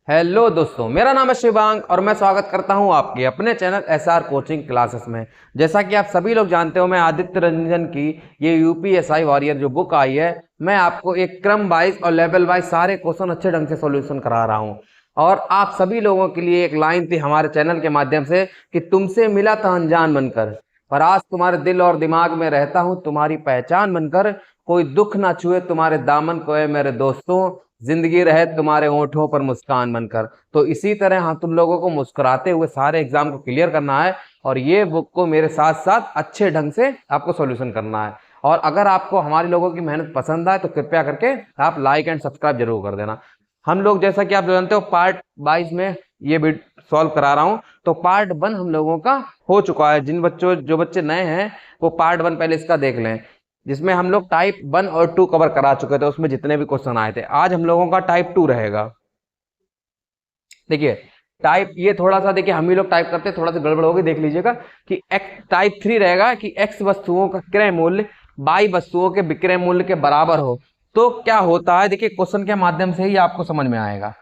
Hello दोस्तों, मेरा नाम है शिवांग और मैं स्वागत करता हूं आपके अपने चैनल एसआर कोचिंग क्लासेस में। जैसा कि आप सभी लोग जानते हो, मैं आदित्य रंजन की ये यूपीएसआई वॉरियर जो बुक आई है, मैं आपको एक क्रम वाइज और लेवल वाइज सारे क्वेश्चन अच्छे ढंग से सॉल्यूशन करा रहा हूं। और आप सभी लोगों के लिए एक लाइन थी हमारे चैनल के माध्यम से कि तुमसे मिला था अनजान बनकर, पर आज तुम्हारे दिल और दिमाग में रहता हूं तुम्हारी पहचान बनकर। कोई दुख ना छुए तुम्हारे दामन को है मेरे दोस्तों, जिंदगी रहे तुम्हारे होठों पर मुस्कान बनकर। तो इसी तरह हम तुम लोगों को मुस्कुराते हुए सारे एग्जाम को क्लियर करना है और ये बुक को मेरे साथ साथ अच्छे ढंग से आपको सॉल्यूशन करना है। और अगर आपको हमारे लोगों की मेहनत पसंद आए तो कृपया करके आप लाइक एंड सब्सक्राइब जरूर कर देना। हम लोग जैसा कि आप जानते हो पार्ट 22 में ये भी सॉल्व करा रहा हूँ। तो पार्ट 1 हम लोगों का हो चुका है। जो बच्चे नए हैं वो पार्ट 1 पहले इसका देख लें, जिसमें हम लोग टाइप 1 और 2 कवर करा चुके थे, उसमें जितने भी क्वेश्चन आए थे। आज हम लोगों का टाइप 2 रहेगा। देखिए टाइप, ये थोड़ा सा देखिए हम ही लोग टाइप करते हैं, थोड़ा सा गड़बड़ होगी, देख लीजिएगा कि टाइप 3 रहेगा कि एक्स वस्तुओं का क्रय मूल्य बाई वस्तुओं के विक्रय मूल्य के बराबर हो तो क्या होता है। देखिए क्वेश्चन के माध्यम से ही आपको समझ में आएगा।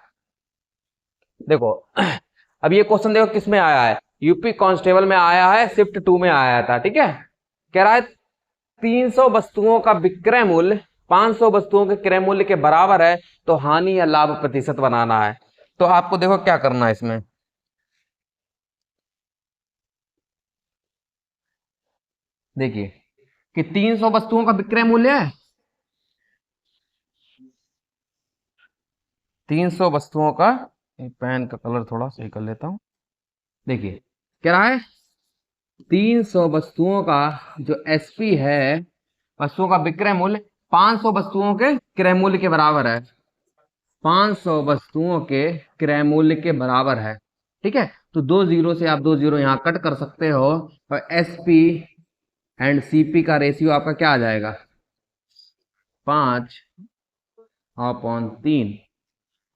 देखो अब ये क्वेश्चन देखो किस में आया है, यूपी कांस्टेबल में आया है, शिफ्ट 2 में आया था। ठीक है, कह रहा है 300 वस्तुओं का विक्रय मूल्य 500 वस्तुओं के क्रय मूल्य के बराबर है तो हानि या लाभ प्रतिशत बनाना है। तो आपको देखो क्या करना है इसमें। देखिए कि 300 वस्तुओं का विक्रय मूल्य है, 300 वस्तुओं का, पेन का कलर थोड़ा सही कर लेता हूं। देखिए कह रहा है 300 वस्तुओं का जो एसपी है, वस्तुओं का विक्रय मूल्य 500 वस्तुओं के क्रय मूल्य के बराबर है, 500 वस्तुओं के क्रय मूल्य के बराबर है। ठीक है, तो दो जीरो से आप दो जीरो यहां कट कर सकते हो और एसपी एंड सीपी का रेशियो आपका क्या आ जाएगा, 5/3।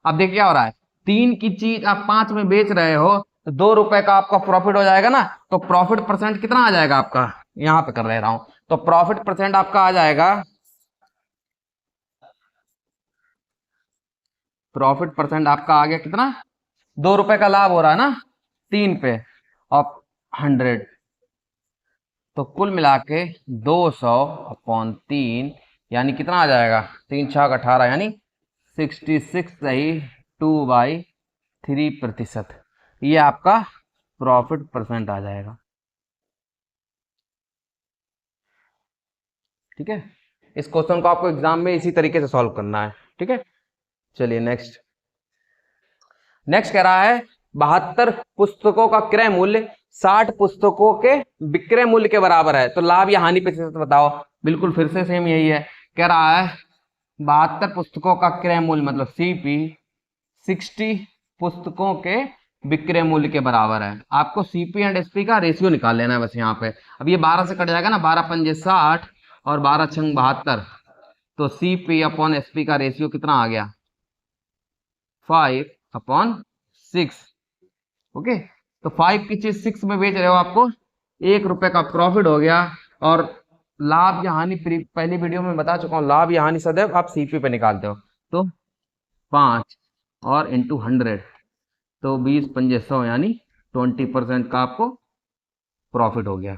अब देखिए क्या हो रहा है, 3 की चीज आप 5 में बेच रहे हो तो 2 रुपए का आपका प्रॉफिट हो जाएगा ना। तो प्रॉफिट परसेंट कितना आ जाएगा आपका, यहां पे कर ले रहा हूं, तो प्रॉफिट परसेंट आपका आ जाएगा, प्रॉफिट परसेंट आपका आ गया कितना, 2 रुपए का लाभ हो रहा है ना 3 पे और 100। तो कुल मिला के 200/3 यानी कितना आ जाएगा, 3×6=18 यानी 66 सही 2/3%। ये आपका प्रॉफिट परसेंट आ जाएगा। ठीक है, इस क्वेश्चन को आपको एग्जाम में इसी तरीके से सॉल्व करना है। ठीक है, चलिए नेक्स्ट। नेक्स्ट कह रहा है 72 पुस्तकों का क्रय मूल्य 60 पुस्तकों के विक्रय मूल्य के बराबर है तो लाभ या हानि प्रतिशत बताओ। बिल्कुल फिर से सेम यही है, कह रहा है 72 पुस्तकों का क्रय मूल्य मतलब सीपी 60 पुस्तकों के विक्रय मूल्य के बराबर है। आपको सीपी एंड एसपी का रेशियो निकाल लेना है बस यहाँ पे। अब ये 12 से कट जाएगा ना, 12×5 = 60 और 12×6 = 72। तो सीपी अपॉन एसपी का रेशियो कितना आ गया, 5/6। ओके, तो 5 की चीज 6 में बेच रहे हो, आपको 1 रुपए का प्रॉफिट हो गया। और लाभ या हानि पहली वीडियो में बता चुका हूँ, लाभ या हानि सदैव आप सीपी पे निकालते हो। तो 5 और इंटू 100 तो 20×5 यानी 20% का आपको प्रॉफिट हो गया।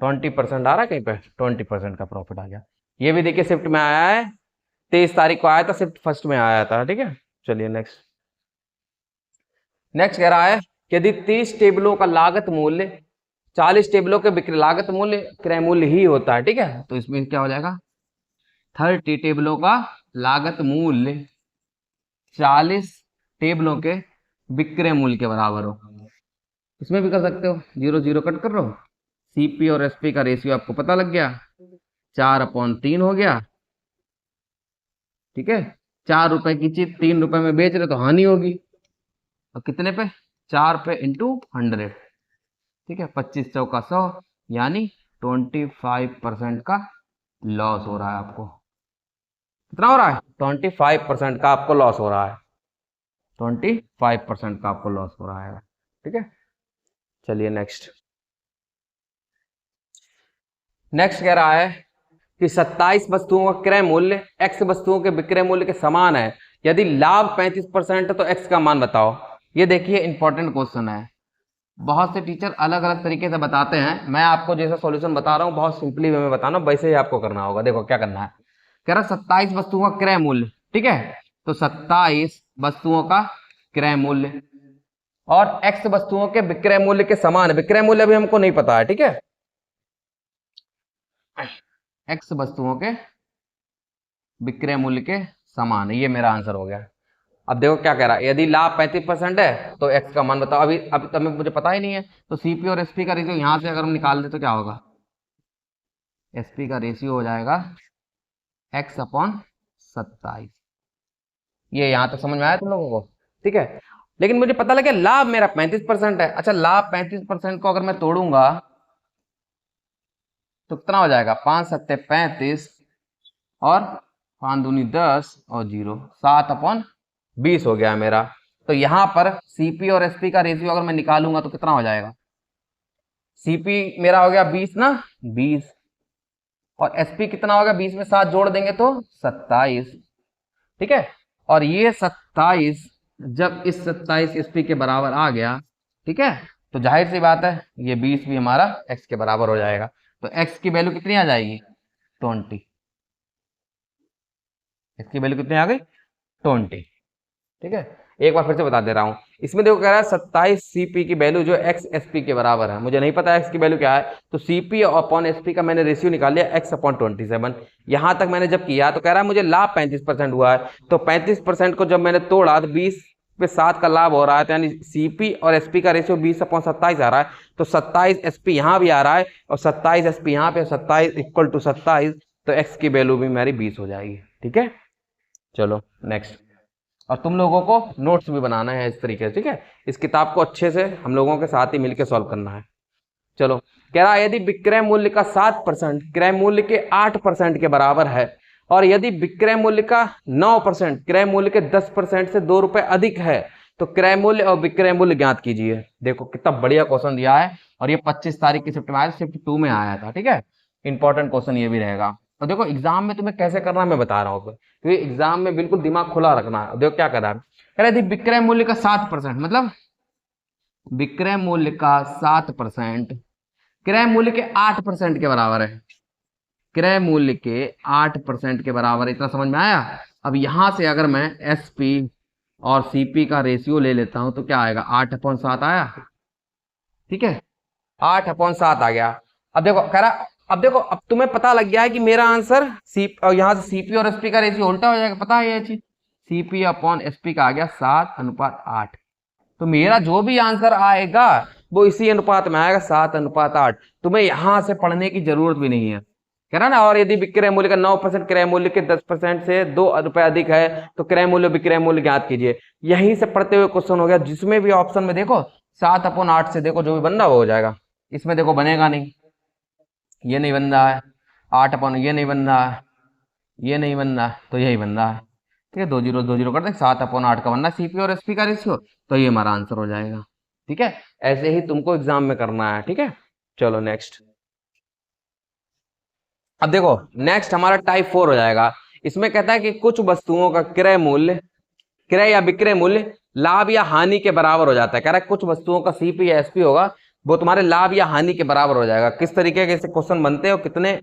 20% आ रहा है कहीं पे, 20% का प्रॉफिट आ गया। ये भी देखिए शिफ्ट में आया है, 23 तारीख को आया था, शिफ्ट फर्स्ट में आया था। ठीक है, चलिए नेक्स्ट। नेक्स्ट कह रहा है कि यदि 30 टेबलों का लागत मूल्य 40 टेबलों के विक्रय लागत मूल्य क्रय मूल्य ही होता है, ठीक है, तो इसमें क्या हो जाएगा, 30 टेबलों का लागत मूल्य 40 टेबलों के विक्रय मूल्य के बराबर हो। इसमें भी कर सकते हो, 0 0 कट कर रहा हो, सीपी और एसपी का रेशियो आपको पता लग गया, 4/3 हो गया। ठीक है, 4 रुपए की चीज 3 रुपए में बेच रहे तो हानि होगी, और कितने पे, 4 पे इंटू 100। ठीक है, 25×4=100 यानी 25% का लॉस हो रहा है आपको। कितना हो रहा है, 25% का आपको लॉस हो रहा है, 25% का आपको लॉस हो रहा है। ठीक है, चलिए नेक्स्ट। नेक्स्ट कह रहा है कि 27 वस्तुओं का क्रय मूल्य x वस्तुओं के विक्रय मूल्य के समान है यदि लाभ 35% है तो एक्स का मान बताओ। ये देखिए इंपॉर्टेंट क्वेश्चन है। बहुत से टीचर अलग अलग तरीके से बताते हैं, मैं आपको जैसा सॉल्यूशन बता रहा हूँ बहुत सिंपली वे में बताना, वैसे ही आपको करना होगा। देखो क्या करना है, कह रहा 27 वस्तुओं का क्रय मूल्य, ठीक है, तो 27 वस्तुओं का क्रय मूल्य और एक्स वस्तुओं के विक्रय मूल्य के समान। विक्रय मूल्य अभी हमको नहीं पता है, ठीक है, एक्स वस्तुओं के विक्रय मूल्य के समान, ये मेरा आंसर हो गया। अब देखो क्या कह रहा है, यदि लाभ 35% है तो एक्स का मान बताओ। अभी तब मुझे पता ही नहीं है, तो सीपी और एसपी का रेशियो यहां से अगर हम निकाल दे तो क्या होगा, एसपी का रेशियो हो जाएगा एक्स अपॉन 27। ये यहां तक समझ में आया तुम लोगों को, ठीक है। लेकिन मुझे पता लगा लाभ मेरा 35% है। अच्छा, लाभ 35% को अगर मैं तोड़ूंगा तो कितना हो जाएगा, 5 सत्ते 35 और 5 दूनी 10 और 0, 7/20 हो गया मेरा। तो यहां पर सीपी और एसपी का रेशियो अगर मैं निकालूंगा तो कितना हो जाएगा, सीपी मेरा हो गया 20 ना, 20, और एसपी कितना होगा, 20 में 7 जोड़ देंगे तो 27, ठीक है। और ये 27 जब इस 27 एसपी के बराबर आ गया, ठीक है, तो जाहिर सी बात है ये 20 भी हमारा एक्स के बराबर हो जाएगा। तो एक्स की वैल्यू कितनी आ जाएगी, 20। इसकी वैल्यू कितनी आ गई, 20, ठीक है। एक बार फिर से बता दे रहा हूं, इसमें देखो कह रहा है 27 सीपी की वैल्यू जो एक्स एसपी के बराबर है। मुझे नहीं पता एक्स की वैल्यू क्या है, तो सीपी अपॉन एसपी का मैंने रेशियो निकाल लिया एक्स अपॉन 27। यहां तक मैंने जब किया तो कह रहा है मुझे लाभ 35% हुआ है, तो 35% को जब मैंने तोड़ा तो 20 पे 7 का लाभ हो रहा है, तो यानी सीपी और एसपी का रेशियो 20/27 आ रहा है। तो 27 एसपी यहां भी आ रहा है और 27 एसपी यहां पे, 27 इक्वल टू 27, तो एक्स की वैल्यू भी मेरी 20 हो जाएगी, ठीक है। चलो नेक्स्ट, और तुम लोगों को नोट्स भी बनाना है इस तरीके से, ठीक है। इस किताब को अच्छे से हम लोगों के साथ ही मिलकर सॉल्व करना है। चलो, कह रहा है यदि विक्रय मूल्य का 7% क्रय मूल्य के 8% के बराबर है, और यदि विक्रय मूल्य का 9% क्रय मूल्य के 10% से 2 रुपए अधिक है, तो क्रय मूल्य और विक्रय मूल्य ज्ञात कीजिए। देखो कितना बढ़िया क्वेश्चन दिया है, और ये 25 तारीख की शिफ्ट में आया, शिफ्ट 2 में आया था, ठीक है। इंपॉर्टेंट क्वेश्चन ये भी रहेगा। और देखो एग्जाम में तुम्हें कैसे करना है मैं बता रहा हूँ, क्योंकि एग्जाम में बिल्कुल दिमाग खुला रखना है। देखो क्या कर रहा है, कह रहा है यदि विक्रय मूल्य का 7%, मतलब विक्रय मूल्य का 7% क्रय मूल्य के 8% के बराबर है, क्रय मूल्य के 8% के बराबर, इतना समझ में आया। अब यहां से अगर मैं एसपी और सीपी का रेशियो ले लेता हूं तो क्या आएगा, 8/7 आया, ठीक है, 8/7 आ गया। अब देखो कह रहा, अब देखो अब तुम्हें पता लग गया है कि मेरा आंसर और यहां से सीपी और एसपी का रेशियो उल्टा हो जाएगा, पता है ये चीज, सीपी अपॉन एसपी का आ गया 7/8। तो मेरा जो भी आंसर आएगा वो इसी अनुपात में आएगा, 7/8। तुम्हें यहां से पढ़ने की जरूरत भी नहीं है, कह रहा ना। और यदि विक्रय मूल्य का 9% क्रय मूल्य के 10% से 2 रुपए अधिक है, तो क्रय मूल्य विक्रय मूल्य ज्ञात कीजिए। यहीं से पढ़ते हुए क्वेश्चन हो गया, जिसमें भी ऑप्शन में देखो 7/8 से देखो जो भी बनना वो हो जाएगा। इसमें देखो बनेगा नहीं, ये नहीं बन रहा है, 8 ये नहीं बन रहा है, ये नहीं बन रहा है, तो यही बन रहा है, ठीक है। 2 0 2 0 कर दें, 7/8 का बनना सीपी और एसपी का रेशियो, तो ये हमारा आंसर हो जाएगा, ठीक है। ऐसे ही तुमको एग्जाम में करना है, ठीक है। चलो नेक्स्ट, अब देखो नेक्स्ट हमारा टाइप 4 हो जाएगा। इसमें कहता है कि कुछ वस्तुओं का क्रय मूल्य, क्रय या विक्रय मूल्य लाभ या हानि के बराबर हो जाता है। कह रहा है कुछ वस्तुओं का सीपी या एसपी होगा, वो तुम्हारे लाभ या हानि के बराबर हो जाएगा। किस तरीके के ऐसे क्वेश्चन बनते हैं और कितने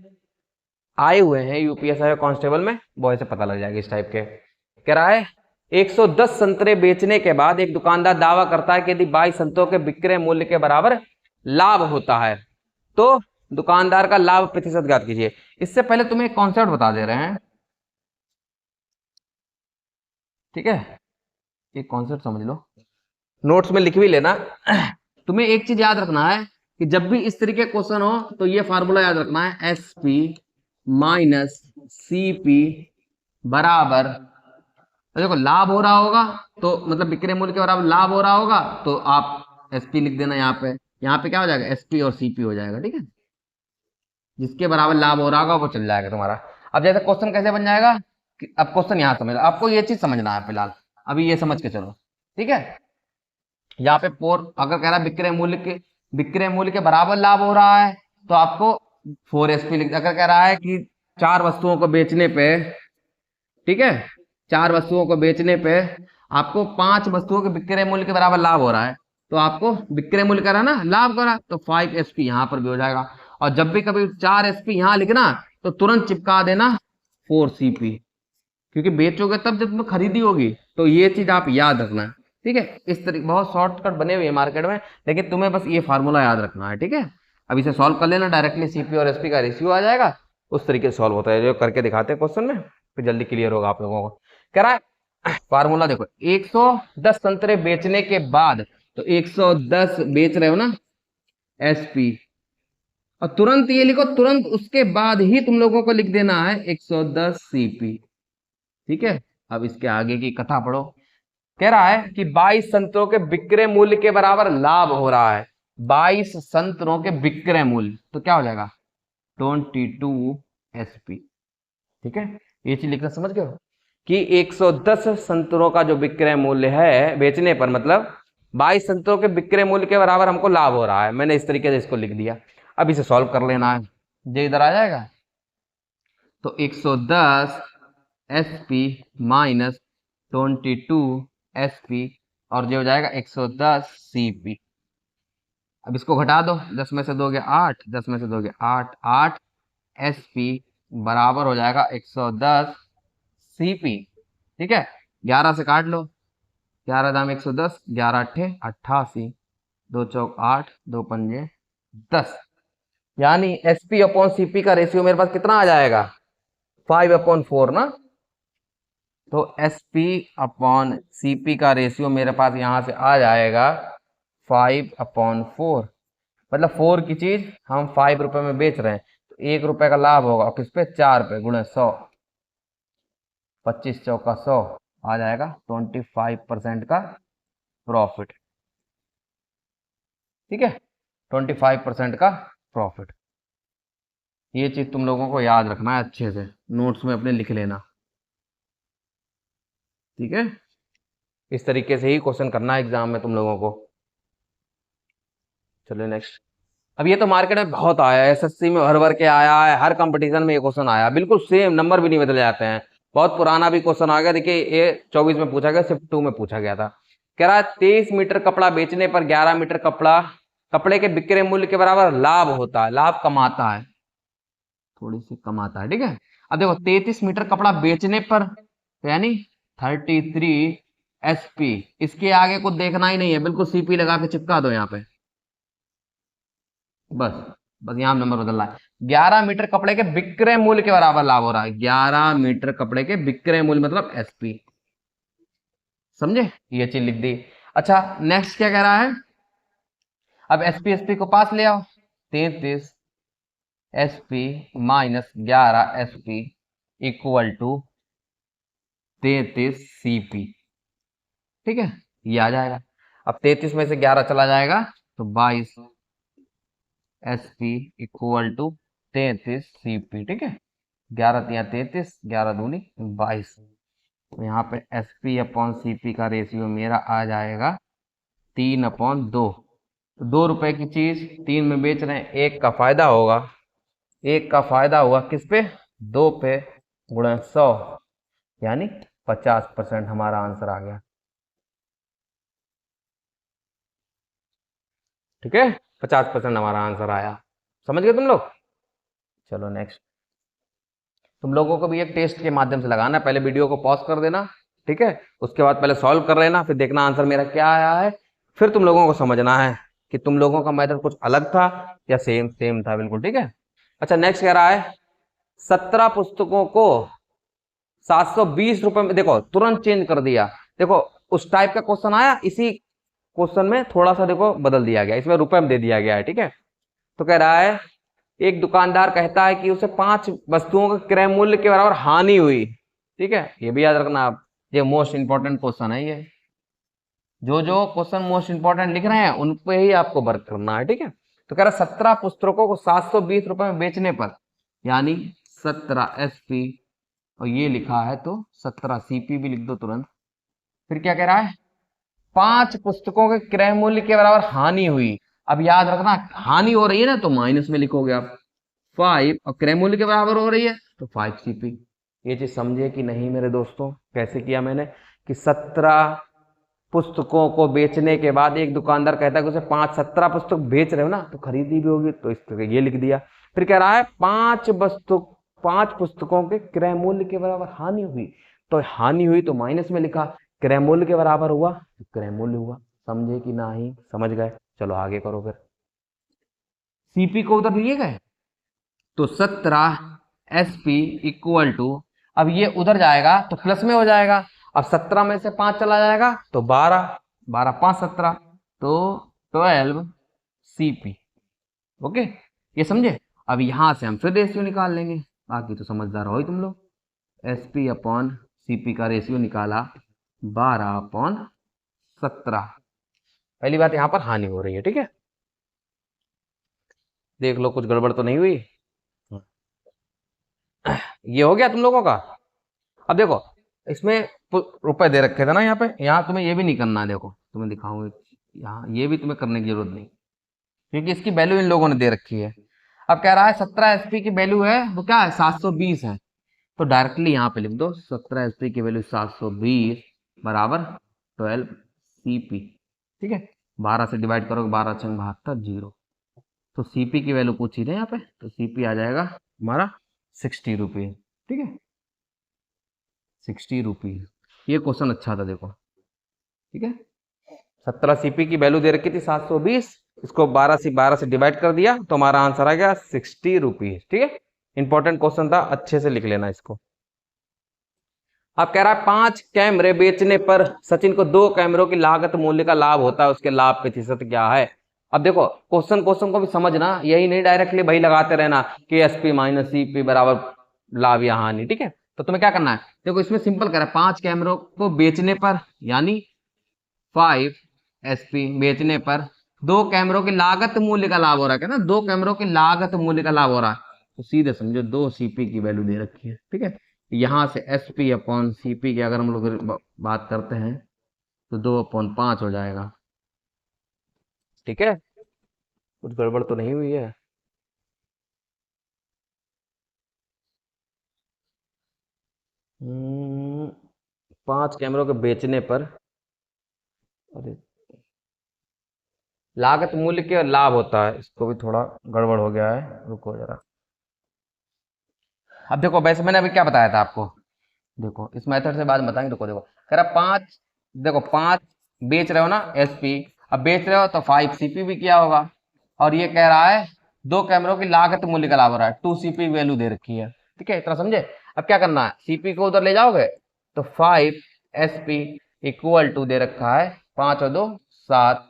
आए हुए हैं यूपीएसआई कांस्टेबल में, वो ऐसे पता लग जाएगा इस टाइप के। कह रहा है 110 संतरे बेचने के बाद एक दुकानदार दावा करता है कि यदि 22 संतरों के विक्रय मूल्य के बराबर लाभ होता है तो दुकानदार का लाभ प्रतिशत ज्ञात कीजिए। इससे पहले तुम्हें एक कॉन्सेप्ट बता दे रहे हैं, ठीक है, एक कॉन्सेप्ट समझ लो, नोट्स में लिख भी लेना। तुम्हें एक चीज याद रखना है कि जब भी इस तरीके क्वेश्चन हो तो ये फार्मूला याद रखना है, एसपी माइनस सीपी बराबर, तो देखो लाभ हो रहा होगा तो मतलब विक्रय मूल्य के बराबर लाभ हो रहा होगा तो आप एसपी लिख देना, यहाँ पे क्या हो जाएगा, एसपी और सीपी हो जाएगा, ठीक है। जिसके बराबर लाभ हो रहा होगा वो चल जाएगा तुम्हारा। अब जैसे क्वेश्चन कैसे बन जाएगा, अब क्वेश्चन यहाँ समझ, आपको ये चीज समझना है फिलहाल, अभी ये समझ के चलो, ठीक है। यहाँ पे फोर अगर कह रहा है विक्रय मूल्य के बराबर लाभ हो रहा है तो आपको 4 एसपी लिख, अगर कह रहा है कि 4 वस्तुओं को बेचने पे, ठीक है, 4 वस्तुओं को बेचने पे आपको 5 वस्तुओं के विक्रय मूल्य के बराबर लाभ हो रहा है, तो आपको विक्रय मूल्य करा ना, लाभ करा, तो 5 SP यहाँ पर भी हो जाएगा। और जब भी कभी 4 SP यहाँ लिखना तो तुरंत चिपका देना 4 CP, क्योंकि बेचोगे तब जब तुम्हें खरीदी होगी। तो ये चीज आप याद रखना, ठीक है। इस तरीके बहुत शॉर्टकट बने हुए हैं मार्केट में, लेकिन तुम्हें बस ये फार्मूला याद रखना है, ठीक है। अब इसे सॉल्व कर लेना, डायरेक्टली CP और SP का रेशियो आ जाएगा। उस तरीके से सॉल्व होता है, जो करके दिखाते हैं क्वेश्चन में, फिर जल्दी क्लियर होगा आप लोगों को। कह रहा है फार्मूला देखो, 110 संतरे बेचने के बाद, तो 110 बेच रहे हो ना SP, और तुरंत ये लिखो, तुरंत उसके बाद ही तुम लोगों को लिख देना है 110 CP, ठीक है। अब इसके आगे की कथा पढ़ो। कह रहा है कि 22 संतरों के विक्रय मूल्य के बराबर लाभ हो रहा है। 22 संतरों के विक्रय मूल्य, तो क्या हो जाएगा 22 SP, ठीक है। ये चीज लिखना समझ गए हो कि 110 संतरों का जो विक्रय मूल्य है बेचने पर, मतलब 22 संतरों के विक्रय मूल्य के बराबर हमको लाभ हो रहा है। मैंने इस तरीके से इसको लिख दिया। अब इसे सॉल्व कर लेना है, जो इधर आ जाएगा, तो 110 SP माइनस 22 SP, और जो हो जाएगा 110 CP। अब इसको घटा दो, 10 में से दोगे 8, 10 में से दोगे 8, 8 SP बराबर हो जाएगा 110 CP, ठीक है। 11 से काट लो, 11 दाम 110, 11 अट्ठे 88, 2 चौक 8, 2 पंजे 10, यानी SP अपॉन CP का रेशियो मेरे पास कितना आ जाएगा 5/4 ना। तो SP अपॉन CP का रेशियो मेरे पास यहां से आ जाएगा 5/4, मतलब 4 की चीज हम 5 रुपए में बेच रहे हैं, तो 1 रुपए का लाभ होगा, और किस पे 4 पे गुणे 100, 25 चौका 100 आ जाएगा 25% का प्रॉफिट, ठीक है। 25% का प्रॉफिट। ये चीज तुम लोगों को याद रखना है, अच्छे से नोट्स में अपने लिख लेना, ठीक है। इस तरीके से ही क्वेश्चन करना है एग्जाम में तुम लोगों को। चलिए नेक्स्ट। अब ये तो मार्केट में बहुत आया है, SSC में भर भर के आया है, हर कंपटीशन में ये क्वेश्चन आया, बिल्कुल सेम, नंबर भी नहीं बदले जाते हैं। बहुत पुराना भी क्वेश्चन आ गया, देखिए ये 24 में पूछा गया, शिफ्ट 2 में पूछा गया था। कह रहा है 23 मीटर कपड़ा बेचने पर 11 मीटर कपड़े के विक्रय मूल्य के बराबर लाभ होता है, लाभ कमाता है, थोड़ी सी कमाता है, ठीक है। अब देखो 33 मीटर कपड़ा बेचने पर, तो यानी 33 SP, इसके आगे कुछ देखना ही नहीं है, बिल्कुल CP लगा के चिपका दो यहाँ पे, बस यहाँ नंबर बदल रहा है। 11 मीटर कपड़े के विक्रय मूल्य के बराबर लाभ हो रहा है, 11 मीटर कपड़े के विक्रय मूल्य मतलब SP, समझे, ये चीज लिख दी। अच्छा नेक्स्ट क्या कह रहा है, अब SP को पास ले आओ, 33 SP minus 11 SP equal to 33 CP, ठीक है, ये आ जाएगा। अब 33 में से 11 चला जाएगा तो 22 SP इक्वल टू 33 CP, ठीक है। 11 तिया 33, 11 दूनी 22, तो यहाँ पे SP अपॉन CP का रेशियो मेरा आ जाएगा 3/2। तो 2 रुपए की चीज 3 में बेच रहे हैं, 1 का फायदा होगा, 1 का फायदा हुआ किस पे 2 पे गुणा 100, यानी 50% हमारा आंसर आ गया, ठीक है। 50% हमारा आंसर आया, समझ गए तुम लोग। चलो नेक्स्ट। तुम लोगों को भी एक टेस्ट के माध्यम से लगाना है, पहले वीडियो को पॉज कर देना, ठीक है, उसके बाद पहले सॉल्व कर लेना, फिर देखना आंसर मेरा क्या आया है, फिर तुम लोगों को समझना है कि तुम लोगों का मेथड कुछ अलग था या सेम सेम था, बिल्कुल ठीक है। अच्छा नेक्स्ट कह रहा है 17 पुस्तकों को 720 रुपए में, देखो तुरंत चेंज कर दिया, देखो उस टाइप का क्वेश्चन आया, इसी क्वेश्चन में थोड़ा सा देखो बदल दिया गया, इसमें रुपए में दे दिया गया है, ठीक है। तो कह रहा है एक दुकानदार कहता है कि उसे 5 वस्तुओं के क्रय मूल्य के बराबर हानि हुई, ठीक है, ये भी याद रखना आप, ये मोस्ट इंपॉर्टेंट क्वेश्चन है, ये जो क्वेश्चन मोस्ट इंपॉर्टेंट लिख रहे हैं उन पे ही आपको वर्क करना है, ठीक है। तो कह रहा है 17 पुस्तकों को 720 रुपए में बेचने पर, यानी 17 SP, और ये लिखा है तो 17 CP भी लिख दो तुरंत। फिर क्या कह रहा है 5 पुस्तकों के क्रय मूल्य के बराबर हानि हुई। अब याद रखना हानि हो रही है ना तो माइनस में लिखोगे आप 5, और क्रय मूल्य के बराबर हो रही है तो 5 CP, ये चीज समझे कि नहीं मेरे दोस्तों? कैसे किया मैंने कि 17 पुस्तकों को बेचने के बाद एक दुकानदार कहता है कि उसे 17 पुस्तक बेच रहे हो ना तो खरीदी भी होगी, तो इस तरह ये लिख दिया। फिर कह रहा है 5 पुस्तकों के क्रय मूल्य के बराबर हानि हुई, तो हानि हुई तो माइनस में लिखा, क्रय मूल्य के बराबर हुआ तो क्रय मूल्य हुआ। समझे कि नहीं? समझ गए? चलो आगे करो फिर। सीपी को उधर लिए गए तो 17 SP इक्वल टू, अब ये उधर जाएगा तो प्लस में हो जाएगा, अब 17 में से 5 चला जाएगा तो 12, 12 5 17, तो 12 CP। ओके, ये समझे? अब यहां से हम फिर रेशियो निकाल लेंगे, बाकी तो समझदार हो ही तुम लोग। SP अपॉन CP का रेशियो निकाला 12/17। पहली बात यहां पर हानि हो रही है, ठीक है? देख लो कुछ गड़बड़ तो नहीं हुई। ये हो गया तुम लोगों का। अब देखो इसमें रुपए दे रखे थे ना यहाँ पे, यहाँ तुम्हें ये भी नहीं करना है। देखो तुम्हें दिखाऊंगा, यहाँ ये भी तुम्हें करने की जरूरत नहीं, क्योंकि इसकी वैल्यू इन लोगों ने दे रखी है। अब कह रहा है 17 SP की वैल्यू है वो क्या है, 720 है, तो डायरेक्टली यहाँ पे लिख दो 17 SP की वैल्यू 720 बराबर 12 CP। ठीक है, 12 से डिवाइड करोगे, 12 छंग 72, 0। तो CP की वैल्यू पूछी थी यहाँ पे, तो CP आ जाएगा हमारा 60 रुपीज। ठीक है, 60 रुपीज। ये क्वेश्चन अच्छा था, देखो। ठीक है, 17 CP की वैल्यू दे रखी थी 720, इसको 12 से डिवाइड कर दिया तो हमारा आंसर आ गया 60 रुपीज। ठीक है, इंपॉर्टेंट क्वेश्चन था, अच्छे से लिख लेना इसको। अब कह रहा है 5 कैमरे बेचने पर सचिन को 2 कैमरों की लागत मूल्य का लाभ होता है, उसके लाभ प्रतिशत क्या है? अब देखो क्वेश्चन को भी समझना, यही नहीं डायरेक्टली भाई लगाते रहना कि SP माइनस CP बराबर लाभ या हानि। ठीक है, तो तुम्हें क्या करना है, देखो इसमें सिंपल कह रहा है 5 कैमरों को बेचने पर, यानी 5 SP बेचने पर 2 कैमरों की लागत मूल्य का लाभ हो रहा है ना, 2 कैमरों की लागत मूल्य का लाभ हो रहा है, तो सीधे समझो 2 CP की वैल्यू दे रखी है। ठीक है, यहां से SP अपॉन CP की अगर हम लोग बात करते हैं तो 2/5 हो जाएगा। ठीक है, कुछ गड़बड़ तो नहीं हुई है? 5 कैमरों के बेचने पर, अरे लागत मूल्य के लाभ होता है, इसको भी थोड़ा गड़बड़ हो गया है, रुको जरा। अब देखो वैसे मैंने अभी क्या बताया था आपको, देखो इस मेथड से बाद में बताएंगे। देखो देखो कह रहा 5, देखो 5 बेच रहे हो ना SP, अब बेच रहे हो तो 5 CP भी किया होगा, और ये कह रहा है 2 कैमरों की लागत मूल्य का लाभ हो रहा है, 2 CP वैल्यू दे रखी है। ठीक है, इतना समझे? अब क्या करना है, CP को उधर ले जाओगे तो 5 SP इक्वल टू दे रखा है 5 और 2 7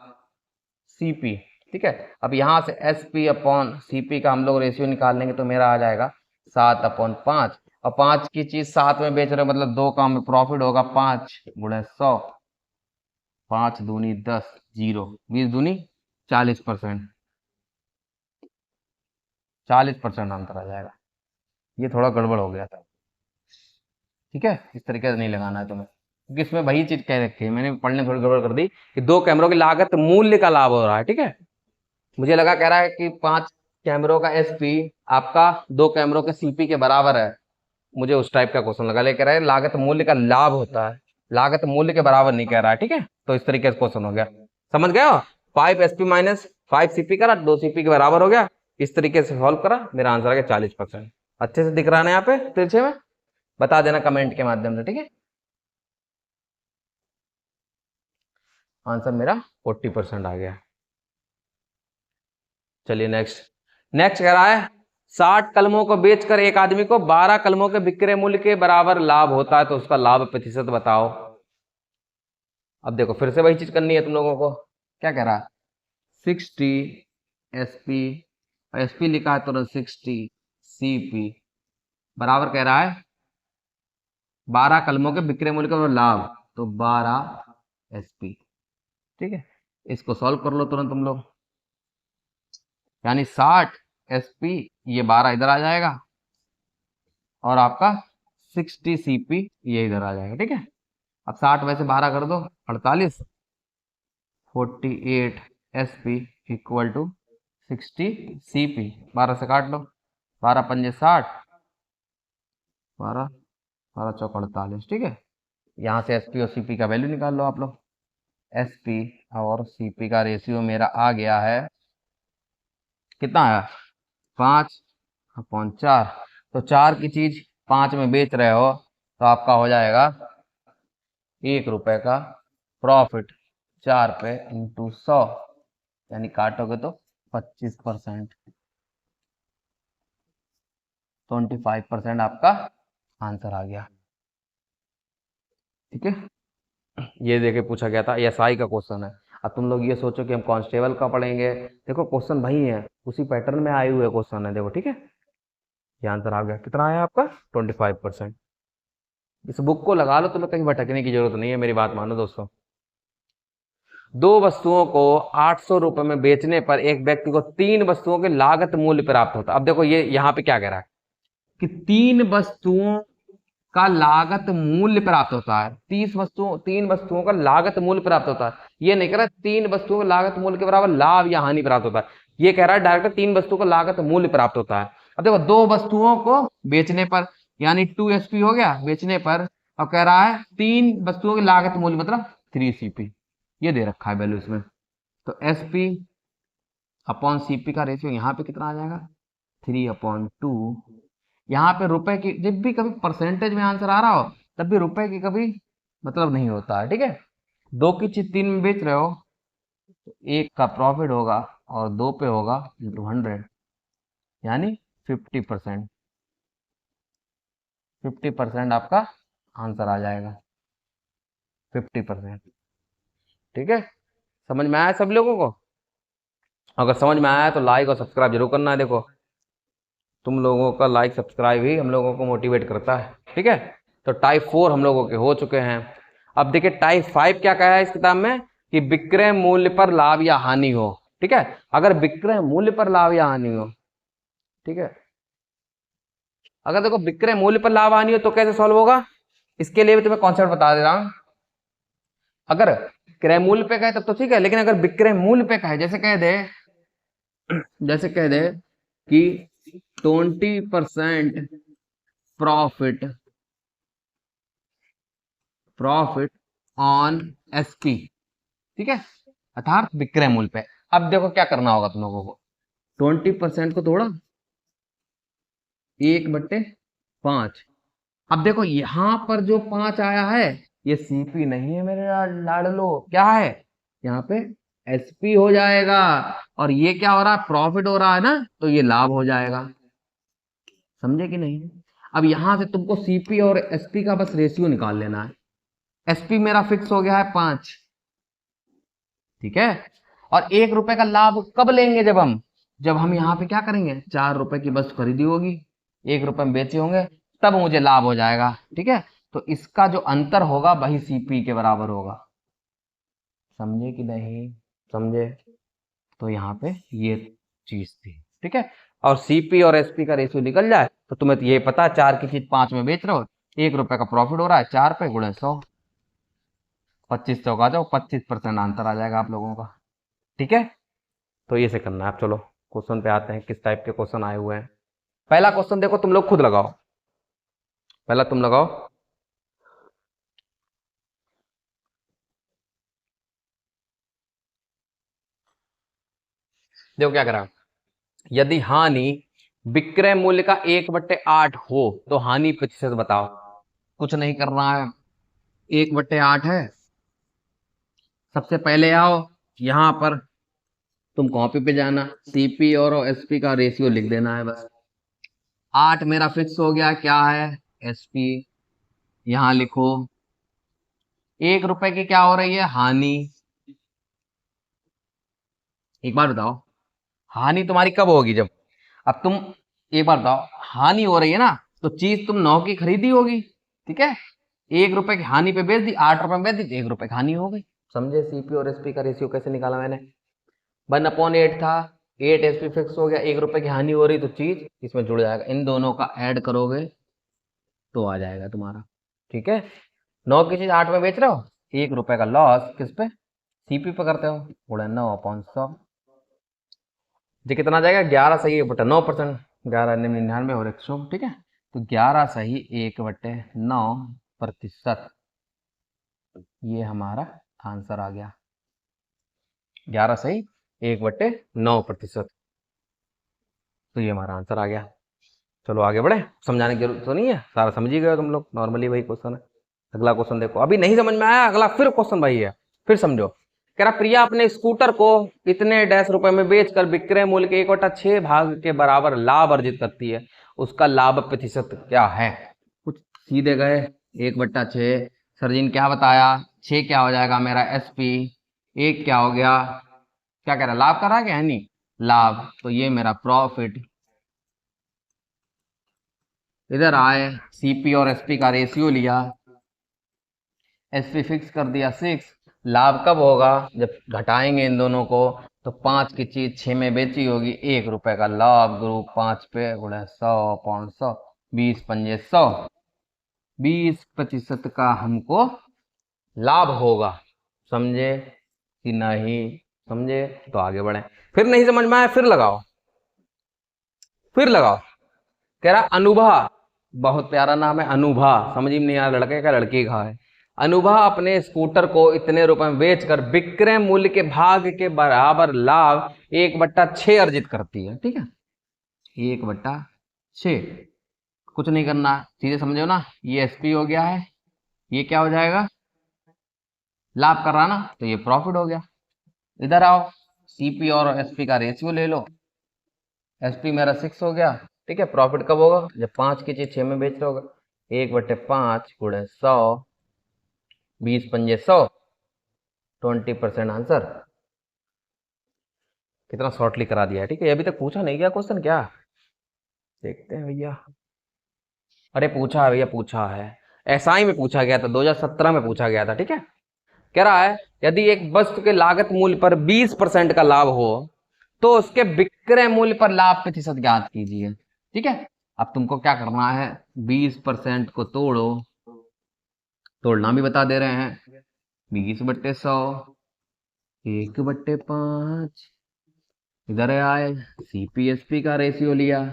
CP। ठीक है, अब यहां से SP अपॉन CP का हम लोग रेशियो निकाल लेंगे तो मेरा आ जाएगा 7/5, और 5 की चीज 7 में बेच रहे हो मतलब 2 का में प्रॉफिट होगा 5 गुणे 100, 5 दूनी 10, 0 20 दूनी 40%, 40% अंतर आ जाएगा। ये थोड़ा गड़बड़ हो गया था। ठीक है, इस तरीके से नहीं लगाना है तुम्हें, क्योंकि इसमें वही चीज कह रखी है, मैंने पढ़ने थोड़ी गड़बड़ कर दी कि 2 कैमरों की लागत मूल्य का लाभ हो रहा है। ठीक है, मुझे लगा कह रहा है कि 5 कैमरों का SP आपका 2 कैमरों के CP के बराबर है, मुझे उस टाइप का क्वेश्चन लगा, लेकिन कह रहा है लागत मूल्य का लाभ होता है, लागत मूल्य के बराबर नहीं कह रहा है। ठीक है, तो इस तरीके से क्वेश्चन हो गया, समझ गए हो? 5 SP माइनस 5 CP करा, 2 CP के बराबर हो गया, इस तरीके से सॉल्व करा, मेरा आंसर आ गया 40%। अच्छे से दिख रहा है यहाँ पे तिरछे में? बता देना कमेंट के माध्यम से। ठीक है, आंसर मेरा 40% आ गया। चलिए नेक्स्ट, नेक्स्ट कह रहा है 60 कलमों को बेचकर एक आदमी को 12 कलमों के विक्रय मूल्य के बराबर लाभ होता है, तो उसका लाभ प्रतिशत बताओ। अब देखो फिर से वही चीज करनी है तुम लोगों को। क्या कह रहा है, 60 SP, SP लिखा है तो 60 CP बराबर कह रहा है 12 कलमों के विक्रय मूल्य का लाभ, तो 12 SP। ठीक है, इसको सॉल्व कर लो तुरंत तुम लोग, यानी 60 SP, ये 12 इधर आ जाएगा, और आपका 60 CP ये इधर आ जाएगा। ठीक है, अब 60 में से 12 कर दो 48, 48 SP इक्वल टू 60 CP, 12 से काट लो, 12 पंजे 60, 12 12 चौक 48, ठीक है। यहाँ से एसपी और सीपी का वैल्यू निकाल लो आप लोग। एसपी और सीपी का रेशियो मेरा आ गया है, कितना आया, 5/4। तो 4 की चीज 5 में बेच रहे हो तो आपका हो जाएगा 1 रुपए का प्रॉफिट। 4 पे इंटू 100, यानी काटोगे तो 25%, 25% आपका आंसर आ गया, ठीक है। ये देखे पूछा गया था, एसआई का क्वेश्चन है। अब तुम लोग ये सोचो कि हम कांस्टेबल का पढ़ेंगे, देखो क्वेश्चन वही है, उसी पैटर्न में आए हुए क्वेश्चन है, देखो ठीक है। ये आंसर आ गया, कितना आया आपका, 25%। इस बुक को लगा लो, तुम्हें कहीं भटकने की जरूरत नहीं है, मेरी बात मानो दोस्तों। दो वस्तुओं को 800 रुपए में बेचने पर एक व्यक्ति को 3 वस्तुओं के लागत मूल्य प्राप्त होता है। अब देखो ये यहाँ पे क्या कह रहा है कि 3 वस्तुओं का लागत मूल्य प्राप्त होता है। 3 वस्तुओं का लागत मूल्य प्राप्त होता है। ये नहीं कह रहा 3 वस्तुओं का लागत मूल्य के बराबर लाभ या हानि प्राप्त होता है, ये कह रहा है डायरेक्ट 3 वस्तुओं का लागत मूल्य प्राप्त होता है। अब देखो 2 वस्तुओं को बेचने पर, यानी 2SP हो गया बेचने पर, और कह रहा है 3 वस्तुओं की लागत मूल्य मतलब 3CP, ये दे रखा है वैल्यू इसमें। तो SP अपॉन CP का रेशियो यहाँ पे कितना आ जाएगा, 3/2। यहाँ पे रुपए की, जब भी कभी परसेंटेज में आंसर आ रहा हो तब भी रुपए की कभी मतलब नहीं होता है, ठीक है। 2 की चीज 3 में बेच रहे हो तो 1 का प्रॉफिट होगा और 2 पे होगा इंटू 100, यानी 50%। 50% आपका आंसर आ जाएगा, 50%, ठीक है। समझ में आया सब लोगों को? अगर समझ में आया तो लाइक और सब्सक्राइब जरूर करना है। देखो तुम लोगों का लाइक सब्सक्राइब ही हम लोगों को मोटिवेट करता है, ठीक है। तो टाइप 4 हम लोगों के हो चुके हैं। अब देखिए टाइप 5 क्या कहा है इस किताब में, कि विक्रय मूल्य पर लाभ या हानि हो, ठीक है। अगर विक्रय मूल्य पर लाभ या हानि हो, ठीक है, अगर देखो विक्रय मूल्य पर लाभ हानि हो तो कैसे सॉल्व होगा, इसके लिए भी तुम्हें कॉन्सेप्ट बता दे रहा हूं। अगर क्रय मूल्य पे कहे तब तो ठीक है, लेकिन अगर विक्रय मूल्य पे कहे, जैसे कह दे कि 20% प्रॉफिट ऑन एसपी, ठीक है, अर्थात विक्रय मूल्य पे। अब देखो क्या करना होगा तुम लोगों को, 20% को तोड़ा 1/5। अब देखो यहां पर जो 5 आया है ये सीपी नहीं है मेरे लाडलो, क्या है यहाँ पे, एसपी हो जाएगा। और ये क्या हो रहा है, प्रॉफिट हो रहा है ना, तो ये लाभ हो जाएगा। समझे कि नहीं? अब यहां से तुमको सीपी और एसपी का बस रेशियो निकाल लेना है। एसपी मेरा फिक्स हो गया है 5, ठीक है। और 1 रुपए का लाभ कब लेंगे, जब हम यहाँ पे क्या करेंगे, 4 रुपए की वस्तु खरीदी होगी, 1 रुपए में बेचे होंगे, तब मुझे लाभ हो जाएगा, ठीक है। तो इसका जो अंतर होगा वही सीपी के बराबर होगा। समझे कि नहीं समझे? तो यहाँ पे ये चीज थी, ठीक है। और सीपी और एसपी का रेशियो निकल जाए तो तुम्हें ये पता है 4 की चीज 5 में बेच रहे हो, 1 रुपए का प्रॉफिट हो रहा है, 4 पे गुणे 100, 25 चौक आ जाओ, 25% आंसर आ जाएगा आप लोगों का, ठीक है। तो ये से करना है। आप चलो क्वेश्चन पे आते हैं, किस टाइप के क्वेश्चन आए हुए हैं। पहला क्वेश्चन देखो, तुम लोग खुद लगाओ, पहला तुम लगाओ। देखो क्या करा, यदि हानि विक्रय मूल्य का 1/8 हो तो हानि प्रतिशत बताओ। कुछ नहीं करना है, 1/8 है। सबसे पहले आओ यहां पर, तुम कॉपी पे जाना, सीपी और एसपी का रेशियो लिख देना है बस। 8 मेरा फिक्स हो गया, क्या है, एसपी, यहां लिखो। 1 रुपए की क्या हो रही है, हानि। एक बार बताओ, हानि तुम्हारी कब होगी, जब, अब तुम एक बार बताओ, हानि हो रही है ना, तो चीज तुम 9 की खरीदी होगी, ठीक है। 1 रुपए की हानि पे बेच दी, 8 रुपए में बेच दी, तो 1 रुपए की हानि हो गई। समझे सीपी और एसपी का रेशियो कैसे निकाला मैंने, 1/8 था, 8 एसपी फिक्स हो गया, 1 रुपए की हानि हो रही तो चीज इसमें जुड़ जाएगा, इन दोनों का ऐड करोगे तो आ जाएगा तुम्हारा, ठीक है। 9 की चीज 8 में बेच रहे हो, 1 रुपए का लॉस किस पे, सीपी पे करते हो, गुणा 9/100, ये कितना आ जाएगा, 11 सही है बटा 9%, 11×99 और 100, ठीक है। तो 11 सही 1/9%, ये हमारा आंसर आ गया। 11 सही 1/9%, तो ये हमारा आंसर आ गया। चलो आगे बढ़े, समझाने की जरूरत तो नहीं है, सारा समझ ही गए हो तुम लोग, नॉर्मली वही क्वेश्चन है। अगला क्वेश्चन देखो, अभी नहीं समझ में आया, अगला फिर क्वेश्चन वही है, फिर समझो। कह रहा प्रिया अपने स्कूटर को इतने डैश रुपए में बेचकर विक्रय मूल्य के 1/6 भाग के बराबर लाभ अर्जित करती है, उसका लाभ प्रतिशत क्या है? कुछ सीधे गए, 1/6, सर जी ने क्या बताया, 6 क्या हो जाएगा मेरा एसपी, 1 क्या हो गया, क्या कह रहा, लाभ कर रहा है क्या है, नहीं लाभ, तो ये मेरा प्रॉफिट। इधर आए, सीपी और एसपी का रेशियो लिया, एसपी फिक्स कर दिया 6, लाभ कब होगा, जब घटाएंगे इन दोनों को, तो 5 की चीज 6 में बेची होगी, 1 रुपए का लाभ, ग्रुप 5 पे गुणे 100/100, 20 पंजे 100, 20% का हमको लाभ होगा। समझे कि नहीं समझे? तो आगे बढ़े, फिर नहीं समझ में आया फिर लगाओ, फिर लगाओ। कह रहा अनुभा, बहुत प्यारा नाम है अनुभा, समझ में नहीं आ रहा लड़के का लड़की का है। अनुभा अपने स्कूटर को इतने रुपए में बेचकर विक्रय मूल्य के भाग के बराबर लाभ 1/6 अर्जित करती है। ठीक है, 1/6, कुछ नहीं करना, सीधे समझो ना, ये एसपी हो गया है, ये क्या हो जाएगा, लाभ कर रहा ना, तो ये प्रॉफिट हो गया। इधर आओ, सीपी और एसपी का रेशियो ले लो, एसपी मेरा 6 हो गया। ठीक है, प्रॉफिट कब होगा, जब 5 की चीज 6 में बेच रहे होगा, 1/5 गुणे 100, 20 पंजे 100, 20% आंसर। कितना शॉर्टली करा दिया है। ठीक है, अभी तक पूछा नहीं गया क्वेश्चन क्या, देखते हैं भैया। अरे पूछा है भैया, पूछा है, एसआई में पूछा गया था, 2017 में पूछा गया था। ठीक है, कह रहा है यदि एक वस्तु के लागत मूल्य पर 20% का लाभ हो तो उसके विक्रय मूल्य पर लाभ प्रतिशत ज्ञात कीजिए। ठीक है, अब तुमको क्या करना है, 20% को तोड़ो, तोड़ना भी बता दे रहे हैं, 20/100, 1/5, इधर आए, सीपीएसपी का रेशियो लिया।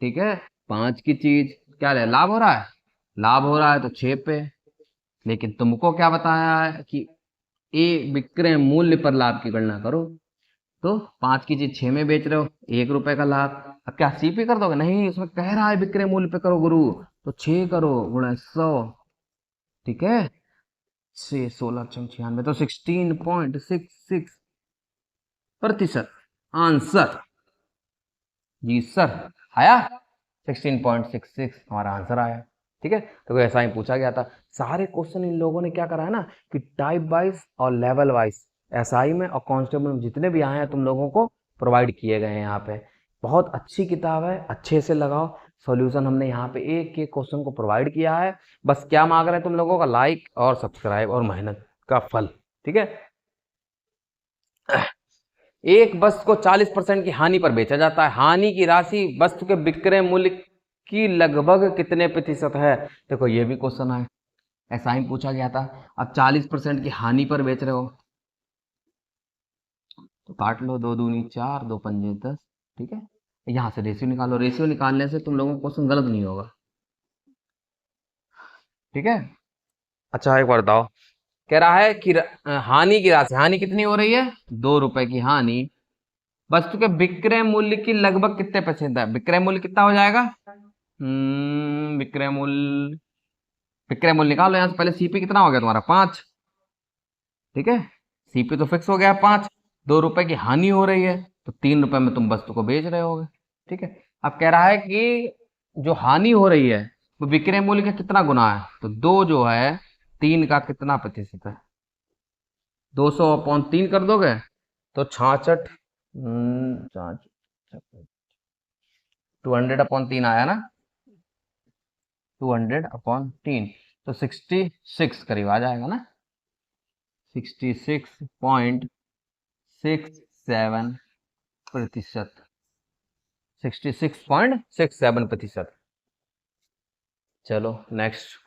ठीक है, 5 की चीज क्या ले, लाभ हो रहा है, लाभ हो रहा है तो 6 पे, लेकिन तुमको क्या बताया है कि ए विक्रय मूल्य पर लाभ की गणना करो, तो 5 की चीज 6 में बेच रहे हो, 1 रुपए का लाभ, अब क्या सीपी कर दोगे, नहीं उसमें कह रहा है विक्रय मूल्य पे करो गुरु, तो 6 करो गुणा 100। ठीक है, 6 16 96, तो 16.66% आंसर। जी सर, आया 16.66 हमारा आंसर आया। ठीक है, तो ऐसा ही पूछा गया था। सारे क्वेश्चन इन लोगों ने क्या करा है ना कि टाइप वाइज और लेवल वाइज एसआई में और कांस्टेबल में जितने भी आए हैं तुम लोगों को प्रोवाइड किए गए हैं। यहाँ पे बहुत अच्छी किताब है, अच्छे से लगाओ, सॉल्यूशन हमने यहाँ पे एक एक क्वेश्चन को प्रोवाइड किया है। बस क्या मांग रहे हैं तुम लोगों का, लाइक और सब्सक्राइब और मेहनत का फल। ठीक है, एक वस्तु को 40% की हानि पर बेचा जाता है, हानि की राशि वस्तु के विक्रय मूल्य की लगभग कितने प्रतिशत है। देखो ये भी क्वेश्चन है, ऐसा ही पूछा गया था। अब 40% की हानि पर बेच रहे हो तो काट लो, 2 दूनी 4, 2 पंजे 10। ठीक है, यहां से रेशियो निकालो, रेशियो निकालने से तुम लोगों को क्वेश्चन गलत नहीं होगा। ठीक है, अच्छा एक बार बताओ, कह रहा है कि हानि की राशि, हानि कितनी हो रही है, 2 रुपए की हानि, वस्तु के विक्रय मूल्य की लगभग कितने प्रतिशत है, विक्रय मूल्य कितना हो जाएगा, विक्रय मूल्य, विक्रय मूल्य निकालो यहां से, पहले सीपी कितना हो गया तुम्हारा 5। ठीक है, सीपी तो फिक्स हो गया 5, 2 रुपए की हानि हो रही है तो 3 रुपए में तुम वस्तु को बेच रहे होगे। ठीक है, अब कह रहा है कि जो हानि हो रही है वो विक्रय मूल्य का कितना गुना है, तो 2 जो है 3 का कितना प्रतिशत है, 200/3 कर दोगे तो 66, 200/3 आया ना, 200/3, तो 66 करीब आ जाएगा ना, 66.67%, 66.67%। चलो नेक्स्ट,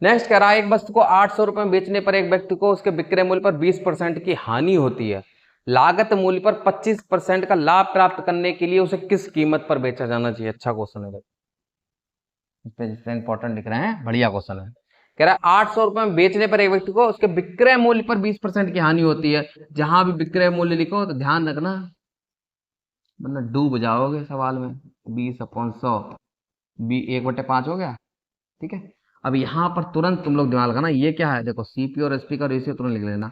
नेक्स्ट कह रहा है एक वस्तु को 800 रुपए में बेचने पर एक व्यक्ति को उसके विक्रय मूल्य पर 20% की हानि होती है, लागत मूल्य पर 25% का लाभ प्राप्त करने के लिए उसे किस कीमत पर बेचा जाना चाहिए। अच्छा क्वेश्चन है, इस पे जितने इंपॉर्टेंट लिख रहे हैं, बढ़िया क्वेश्चन है। कह रहा है 800 रुपए में बेचने पर एक व्यक्ति को उसके विक्रय मूल्य पर 20% की हानि होती है। जहां भी विक्रय मूल्य लिखो तो ध्यान रखना, मतलब डूब जाओगे सवाल में। 20/100 1/5 हो गया। ठीक है, अब यहाँ पर तुरंत तुम लोग दिमाग लगाना, ये क्या है, देखो सीपी और एसपी का रेशियो तुरंत लिख लेना।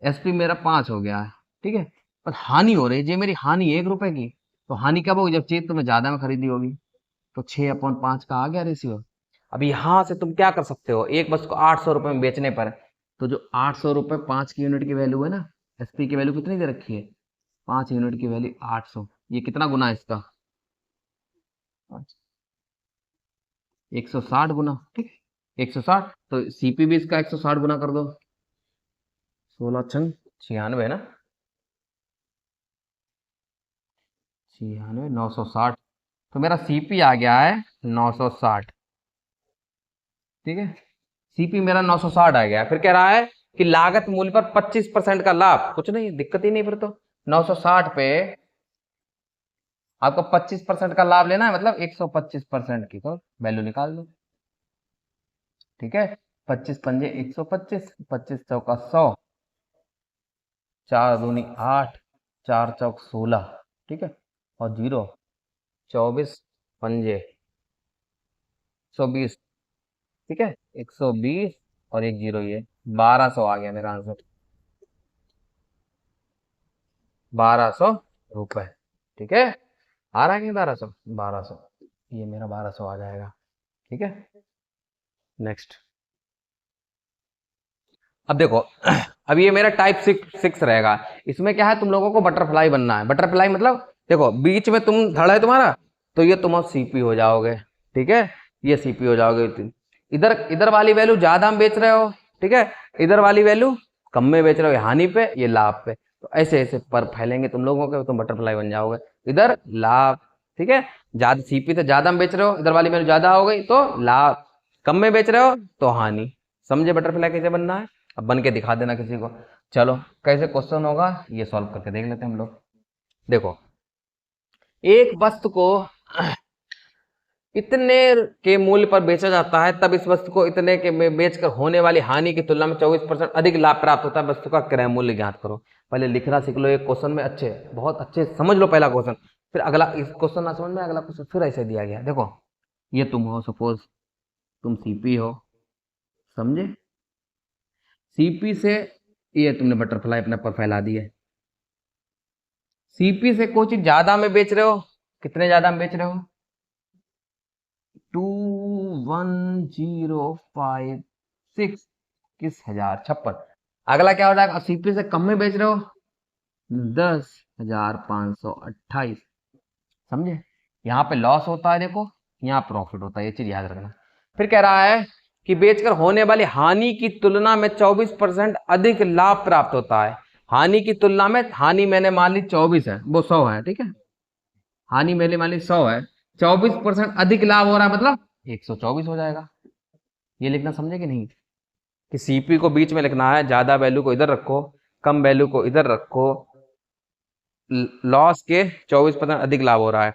एसपी मेरा 5 हो गया है, ठीक है, पर हानि हो रही है, ये मेरी हानि 1 रुपए की। तो हानि कब होगी, जब चीज तुम्हें ज्यादा में खरीदी होगी। तो 6/5 का आ गया रेशियो। अब यहां से तुम क्या कर सकते हो, एक वस्तु को 800 रुपए में बेचने पर, तो जो 800 रुपए 5 की यूनिट की वैल्यू है ना, एसपी की वैल्यू कितनी दे रखी है, 5 यूनिट की वैल्यू 800, ये कितना गुना है इसका, 160 गुना। ठीक है, 160, तो सीपी भी इसका 160 गुना कर दो। 16×96 ना, 96 960, तो मेरा सीपी आ गया है 960। ठीक है, सीपी मेरा 960 आ गया। फिर कह रहा है कि लागत मूल्य पर 25% का लाभ, कुछ नहीं, दिक्कत ही नहीं फिर तो। 960 पे आपको 25% का लाभ लेना है, मतलब 125% की तो वैल्यू निकाल दो। ठीक है, 25×5 125, 25×4 100, 4×2 8, 4×4 16। ठीक है, और 0, 24×5 120। ठीक है, 120 और एक 0, ये 1200 आ गया मेरा आंसर, 1200 रुपए। ठीक है, आ रहा है कि 1200, 1200, ये मेरा 1200 आ जाएगा। ठीक है, नेक्स्ट। अब देखो अब ये मेरा टाइप 6 रहेगा। इसमें क्या है, तुम लोगों को बटरफ्लाई बनना है। बटरफ्लाई मतलब देखो बीच में तुम धड़ है तुम्हारा, तो ये तुम अब सीपी हो जाओगे। ठीक है, ये सीपी हो जाओगे। इधर इधर वाली वैल्यू ज्यादा में बेच रहे हो, ठीक है, इधर वाली वैल्यू कम में बेच रहे हो, हानि पे ये लाभ पे। तो ऐसे ऐसे पर फैलेंगे तुम लोगों के, तुम बटरफ्लाई बन जाओगे। इधर लाभ, ठीक है, ज्यादा सीपी तो ज्यादा में बेच रहे हो, इधर वाली वैल्यू ज्यादा हो गई तो लाभ, कम में बेच रहे हो तो हानि। समझे बटरफ्लाई कैसे बनना है, अब बन के दिखा देना किसी को। चलो कैसे क्वेश्चन होगा ये सॉल्व करके देख लेते हैं हम लोग। देखो, एक वस्तु को इतने के मूल्य पर बेचा जाता है, तब इस वस्तु को इतने के में बेचकर होने वाली हानि की तुलना में 24% अधिक लाभ प्राप्त होता है। वस्तु का क्रय मूल्य ज्ञात करो। पहले लिखना सीख लो, एक क्वेश्चन में अच्छे, बहुत अच्छे समझ लो पहला क्वेश्चन, फिर अगला, इस क्वेश्चन ना समझ में अगला क्वेश्चन फिर ऐसे दिया गया। देखो, ये तुम हो, सपोज तुम सीपी हो, समझे, सीपी से ये तुमने बटरफ्लाई अपने पर फैला दी है। सीपी से कोई चीज ज्यादा में बेच रहे हो, कितने ज्यादा में बेच रहे हो, 21056, 1056। अगला क्या हो जाएगा, सीपी से कम में बेच रहे हो, 10,528। समझे, यहाँ पे लॉस होता है, देखो यहाँ प्रॉफिट होता है, ये चीज याद रखना। फिर कह रहा है कि बेचकर होने वाली हानि की तुलना में 24% अधिक लाभ प्राप्त होता है। हानि की तुलना में, हानि मैंने मान ली 24 है, वो 100 है, ठीक है, हानि मैंने मान ली 100 है, 24% अधिक लाभ हो रहा है, मतलब 124 हो जाएगा। ये लिखना समझे कि नहीं, कि सीपी को बीच में लिखना है, ज्यादा वैल्यू को इधर रखो, कम वैल्यू को इधर रखो, लॉस के 24% अधिक लाभ हो रहा है,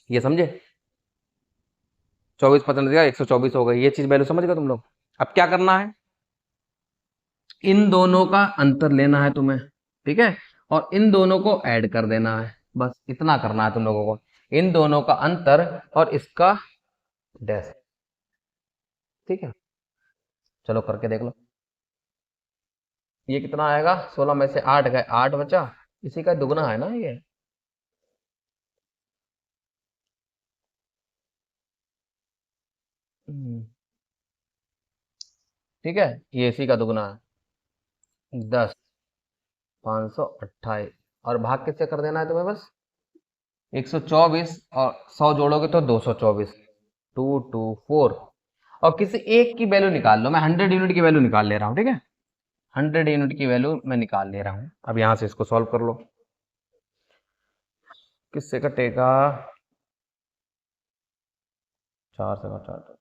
ये समझे, 24% दिया 124 हो गई, ये चीज वैल्यू समझ गए तुम लोग। अब क्या करना है, इन दोनों का अंतर लेना है तुम्हें, ठीक है, और इन दोनों को ऐड कर देना है, बस इतना करना है तुम लोगों को, इन दोनों का अंतर और इसका डैश। ठीक है, चलो करके देख लो। ये कितना आएगा, 16 में से 8 गए, 8 बचा, इसी का दुगना है ना ये। ठीक है, ये इसी का दुगना है, 10,528, और भाग किससे कर देना है तुम्हें, बस 124, और 100 जोड़ोगे तो 224, 224, और किसी एक की वैल्यू निकाल लो, मैं 100 यूनिट की वैल्यू निकाल ले रहा हूँ। ठीक है, 100 यूनिट की वैल्यू मैं निकाल ले रहा हूँ। अब यहां से इसको सॉल्व कर लो, किससे कटेगा, 4 से 4,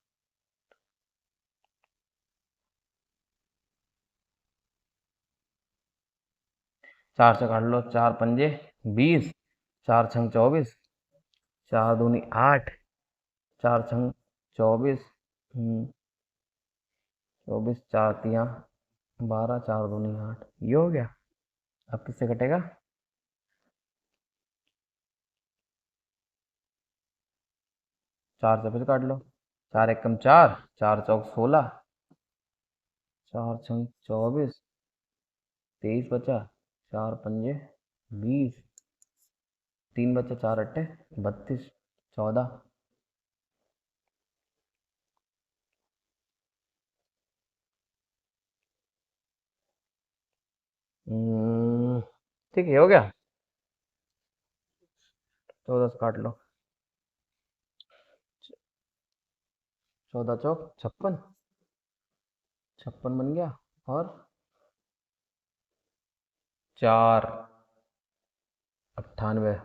4 से काट लो, 4 पंजे 20, 4 छंग 24, 4 दूनी 8, 4 छंग 24, 24, 4 तिया 12, 4 दूनी 8, ये हो गया। अब किससे कटेगा? 4 से फिर काट लो, 4 एकम 4, 4 चौक 16, 4 छंग 24, 23 बचा, 4 पंजे 20, 3 बचा, 4 अट्टे 32, 14। ठीक है, हो गया। 14 से काट लो, 14 चौक 56, 56 बन गया। और 4 98,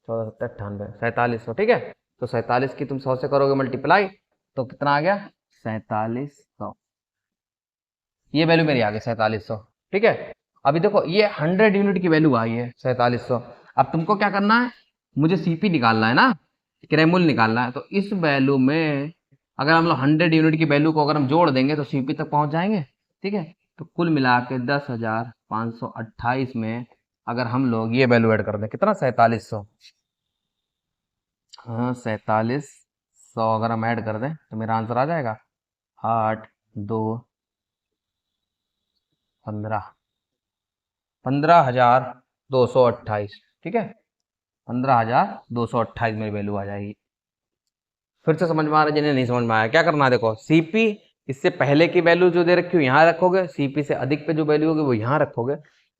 14 सत्तर 98, 4700। ठीक है, तो 47 की तुम 100 से करोगे मल्टीप्लाई तो कितना आ गया? 4700। ये वैल्यू मेरी आ गई 4700। ठीक है, अभी देखो ये 100 यूनिट की वैल्यू आई है 4700। अब तुमको क्या करना है? मुझे सीपी निकालना है ना, क्रय मूल्य निकालना है। तो इस वैल्यू में अगर हम लोग 100 यूनिट की वैल्यू को अगर हम जोड़ देंगे तो सीपी तक पहुंच जाएंगे। ठीक है, तो कुल मिला के 10,528 में अगर हम लोग ये वैल्यू ऐड कर दें, कितना? 4700। हाँ, 4700 अगर हम ऐड कर दें तो मेरा आंसर आ जाएगा 8 2 15, 15,228। ठीक है, 15,228 मेरी वैल्यू आ जाएगी। फिर से समझ में आ रहा है? जिन्हें नहीं समझ में आया क्या करना है, देखो सीपी इससे पहले की वैल्यू जो दे रखी हो यहाँ रखोगे, सीपी से अधिक पे जो वैल्यू होगी वो यहाँ रखोगे।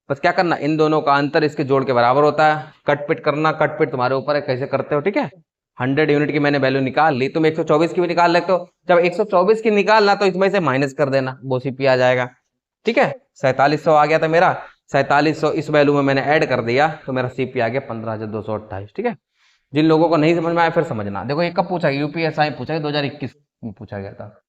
बस क्या करना, इन दोनों का अंतर इसके जोड़ के बराबर होता है। कट पिट करना, कट पिट तुम्हारे ऊपर है कैसे करते हो। ठीक है, 100 यूनिट की मैंने वैल्यू निकाल ली, तुम 124 की भी निकाल लेते हो। जब 124 की निकालना तो इसमें से माइनस कर देना, वो सीपी आ जाएगा। ठीक है, 4700 आ गया था मेरा, 4700 इस वैल्यू में मैंने ऐड कर दिया तो मेरा सीपी आ गया 15,228। ठीक है, जिन लोगों को नहीं समझ में आया फिर समझना। देखो ये कब पूछा गया? यूपीएसआई पूछा गया 2021 में पूछा गया था।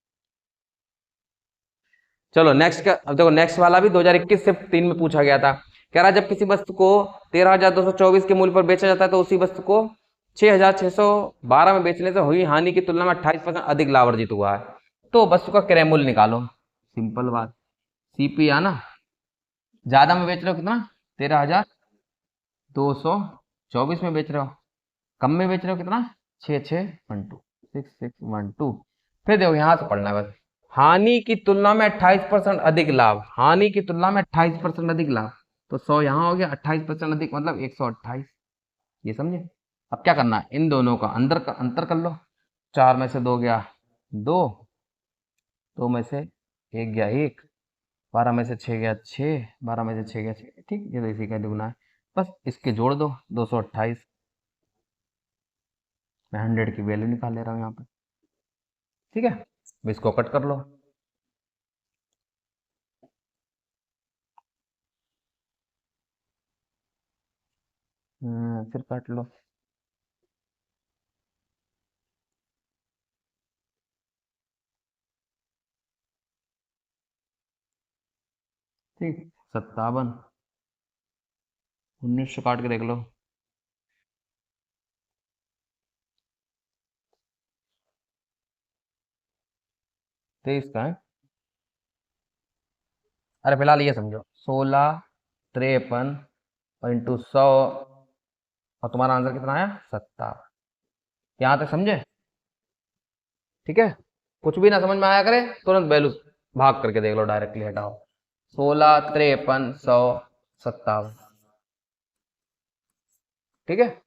चलो नेक्स्ट का, अब देखो नेक्स्ट वाला भी 2021 से 3 में पूछा गया था। कह रहा जब किसी वस्तु को 13,224 के मूल्य पर बेचा जाता है तो उसी वस्तु को 6,612 में बेचने से हुई हानि की तुलना में 28% अधिक लाभ अर्जित हुआ है। तो वस्तु का क्रय मूल्य निकालो। सिंपल बात, सीपी आना, ज्यादा में बेच रहे हो कितना? 13,224 में बेच रहे हो, कम में बेच रहे हो कितना? 6612, 6612। फिर देखो यहां से पढ़ना है बस, हानि की तुलना में 28% अधिक लाभ, हानि की तुलना में 28% अधिक लाभ। तो 100 यहां हो गया, 28% अधिक मतलब 128। ये समझे? अब क्या करना है, इन दोनों का अंतर कर लो। 4 में से 2 गया 2, 2 में से 1 गया 1, 12 में से 6 गया 6, 12 में से 6 गया 6। ठीक, ये तो इसी का दुगना है। बस इसके जोड़ दो 228। मैं 100 की वैल्यू निकाल ले रहा हूँ यहाँ पे। ठीक है, अब इसको कट कर लो। फिर काट लो। ठीक, 57, 19 से काट के देख लो। 23 का है। अरे फिलहाल ये समझो, 16 53 और इंटू 100, और तुम्हारा आंसर कितना आया? 57। यहाँ तक समझे? ठीक है, कुछ भी ना समझ में आया करे तुरंत वैल्यू भाग करके देख लो, डायरेक्टली हटाओ। 16 53 100 57। ठीक है,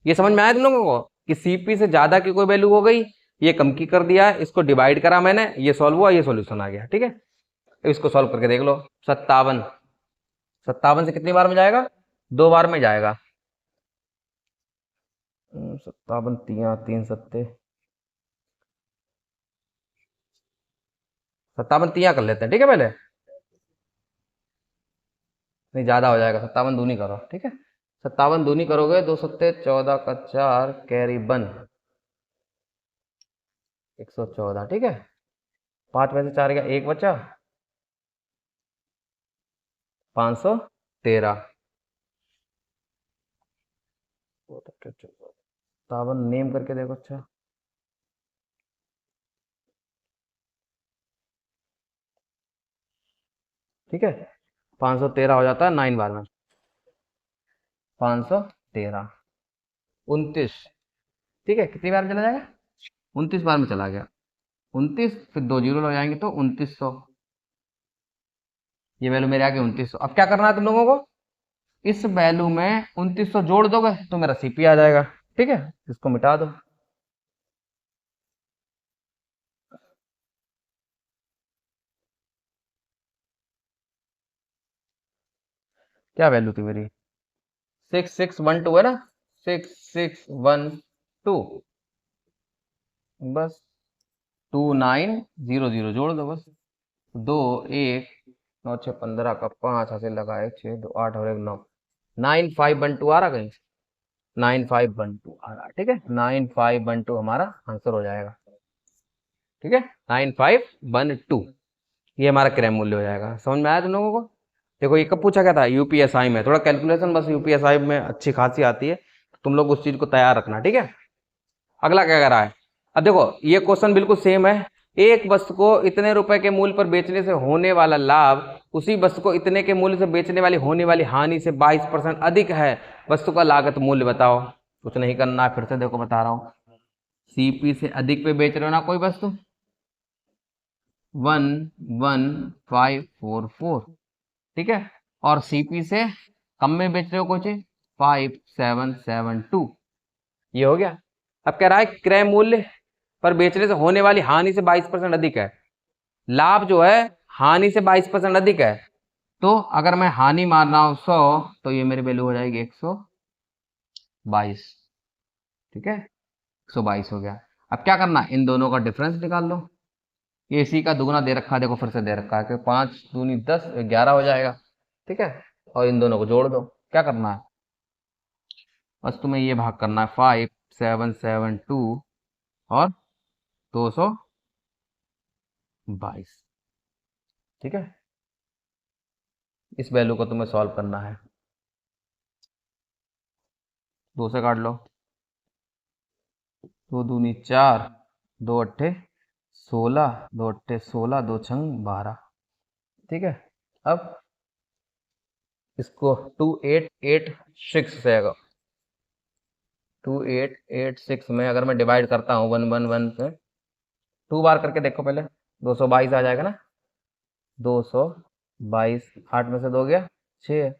ये समझ में आया तुम लोगों को कि सीपी से ज्यादा की कोई वैल्यू हो गई, ये कम की कर दिया, इसको डिवाइड करा मैंने, ये सॉल्व हुआ, ये सॉल्यूशन आ गया। ठीक है, इसको सॉल्व करके देख लो। 57, 57 से कितनी बार में जाएगा? 2 बार में जाएगा। 57 तिया 3 सत्ते, 57 तिया कर लेते हैं। ठीक है, पहले नहीं ज्यादा हो जाएगा, 57 दूनी करो। ठीक है, 57 दूनी करोगे 2 सत्ते 14 का 4 कैरी बन 114। ठीक है, 5 में से 4 गया 1 बचा, 500 13। तावन नेम करके देखो। अच्छा ठीक है, 513 हो जाता है 9 बार में। 513, 29। ठीक है, कितनी बार में चला जाएगा? 29 बार में चला गया। 29 फिर 2 जीरो हो जाएंगे तो 2900। ये वैल्यू मेरे आगे 2900। अब क्या करना है तुम लोगों को? इस वैल्यू में 2900 जोड़ दोगे तो मेरा सीपी आ जाएगा। ठीक है, इसको मिटा दो। क्या वैल्यू थी मेरी? 6612 है ना, 6612। बस 2900 जोड़ दो बस। 2 1 9 6 15 का 5 हासिल लगा, 1 6 2 8 और 1 9। 9512 आ रहा कहीं? 9512 आ रहा। ठीक है, 9512 हमारा आंसर हो जाएगा। ठीक है, 9512 ये हमारा क्रय मूल्य हो जाएगा। समझ में आया तुम लोगों को? देखो ये कब पूछा गया था? यूपीएसआई में। थोड़ा कैलकुलेशन बस यूपीएसआई में अच्छी खासी आती है, तो तुम लोग उस चीज को तैयार रखना। ठीक है, अगला क्या कह रहा है? अब देखो ये क्वेश्चन बिल्कुल सेम है। एक वस्तु को इतने रुपए के मूल्य पर बेचने से होने वाला लाभ उसी वस्तु को इतने के मूल्य से बेचने वाली होने वाली हानि से 22% अधिक है। वस्तु का लागत मूल्य बताओ। कुछ नहीं करना है, फिर से देखो बता रहा हूं। सीपी से अधिक पे बेच रहे हो ना कोई वस्तु, 11544। ठीक है, और सीपी से कम में बेच रहे हो कुछ 5772। ये हो गया। अब कह रहा है क्रय मूल्य पर बेचने से होने वाली हानि से 22% अधिक है। लाभ जो है हानि से 22% अधिक है। तो अगर मैं हानि मान रहा हूं 100, तो ये मेरी वैल्यू हो जाएगी 122। ठीक है, 122 हो गया। अब क्या करना है? इन दोनों का डिफरेंस निकाल लो। ये इसी का दुगना दे रखा है, देखो फिर से दे रखा है कि 5 दूनी 10 11 हो जाएगा। ठीक है, और इन दोनों को जोड़ दो। क्या करना है? बस तुम्हें ये भाग करना है 5772 और 222। ठीक है, इस वैल्यू को तुम्हें सॉल्व करना है। 2 से काट लो, 2 दूनी 4, 2 अट्ठे 16, 2 अट्ठे 16, 2 छंग 12। ठीक है, अब इसको 2886 से आएगा। 2886 में अगर मैं डिवाइड करता हूँ 111 से, 2 बार करके देखो पहले, 222 आ जाएगा ना। 222, 8 में से 2 गया 6,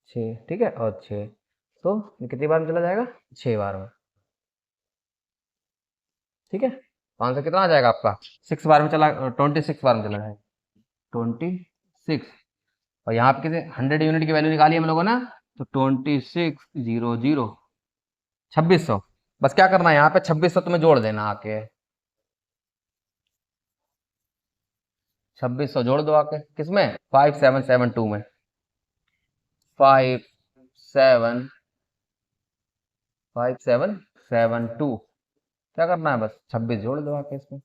6। ठीक है, और 6, तो ये कितनी बार में चला जाएगा? 6 बार में। ठीक है, 5 से कितना आ जाएगा आपका? 6 बार में चला, 26 बार में चला जाएगा। 26, और यहाँ पे कितने 100 यूनिट की वैल्यू निकाली हम लोगों ने, तो 2600 2600। बस क्या करना है यहाँ पे 2600 तुम्हें जोड़ देना आके। 2600 जोड़ दो आके, किसमें? 5772 में। 5772 क्या करना है? बस 26 जोड़ दो आके इसमें।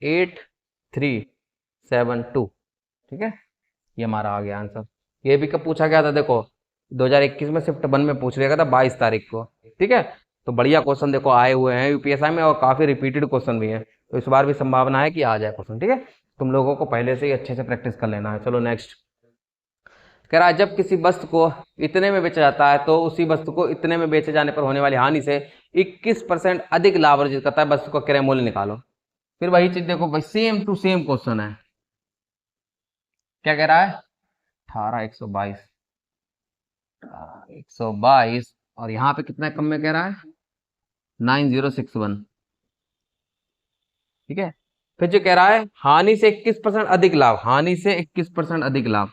8372। ठीक है, ये हमारा आ गया आंसर। ये भी कब पूछा गया था? देखो 2021 में शिफ्ट 1 में पूछ लिया गया था 22 तारीख को। ठीक है, तो बढ़िया क्वेश्चन देखो आए हुए हैं यूपीएसआई में, और काफी रिपीटेड क्वेश्चन भी है, तो इस बार भी संभावना है कि आ जाए क्वेश्चन। ठीक है, तुम लोगों को पहले से ही अच्छे से प्रैक्टिस कर लेना है। चलो नेक्स्ट कह रहा है, जब किसी वस्तु को इतने में बेचा जाता है तो उसी वस्तु को इतने में बेचे जाने पर होने वाली हानि से 21% अधिक लाभ अर्जित करता है। वस्तु का क्रय मूल्य निकालो। फिर वही चीज देखो भाई, सेम टू सेम क्वेश्चन है। क्या कह रहा है? 18122, 122, और यहाँ पे कितना कम में कह रहा है? 9061। ठीक है, फिर जो कह रहा है हानि से 21% अधिक लाभ, हानि से 21% अधिक लाभ,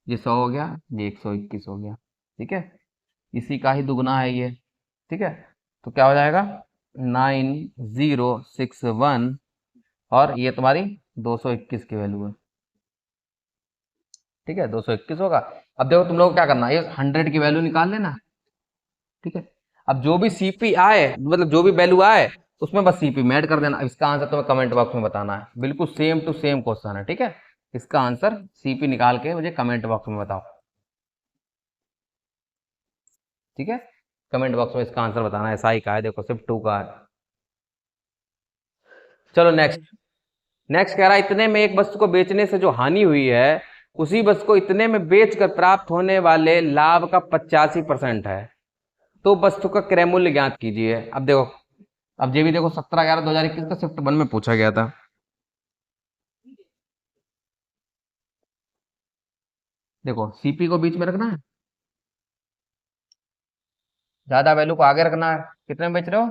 ये 100 हो गया, ये 121 हो गया। ठीक है, इसी का ही दुगना है ये। ठीक है, तो क्या हो जाएगा? 9061, और ये तुम्हारी 221 की वैल्यू है। ठीक है, 221 होगा। अब देखो तुम लोग को क्या करना है, ये 100 की वैल्यू निकाल लेना। ठीक है, अब जो भी सीपी आए, मतलब जो भी वैल्यू आए, उसमें बस सीपी में ऐड कर देना। इसका आंसर तुम्हें कमेंट बॉक्स में बताना है, बिल्कुल सेम टू सेम क्वेश्चन है, ठीक है। इसका आंसर सीपी निकाल के मुझे कमेंट बॉक्स में बताओ, ठीक है। कमेंट बॉक्स में इसका आंसर बताना है, SI का है, देखो सिर्फ 2 का है। चलो नेक्स्ट। नेक्स्ट कह रहा है इतने में एक वस्तु को बेचने से जो हानि हुई है उसी वस्तु को इतने में बेचकर प्राप्त होने वाले लाभ का 85% है, तो वस्तु का क्रय मूल्य ज्ञात कीजिए। अब देखो, अब ये भी देखो 17/11/2021 का शिफ्ट 1 में पूछा गया था। देखो सीपी को बीच में रखना है, ज्यादा वैल्यू को आगे रखना है। कितने में बेच रहे हो?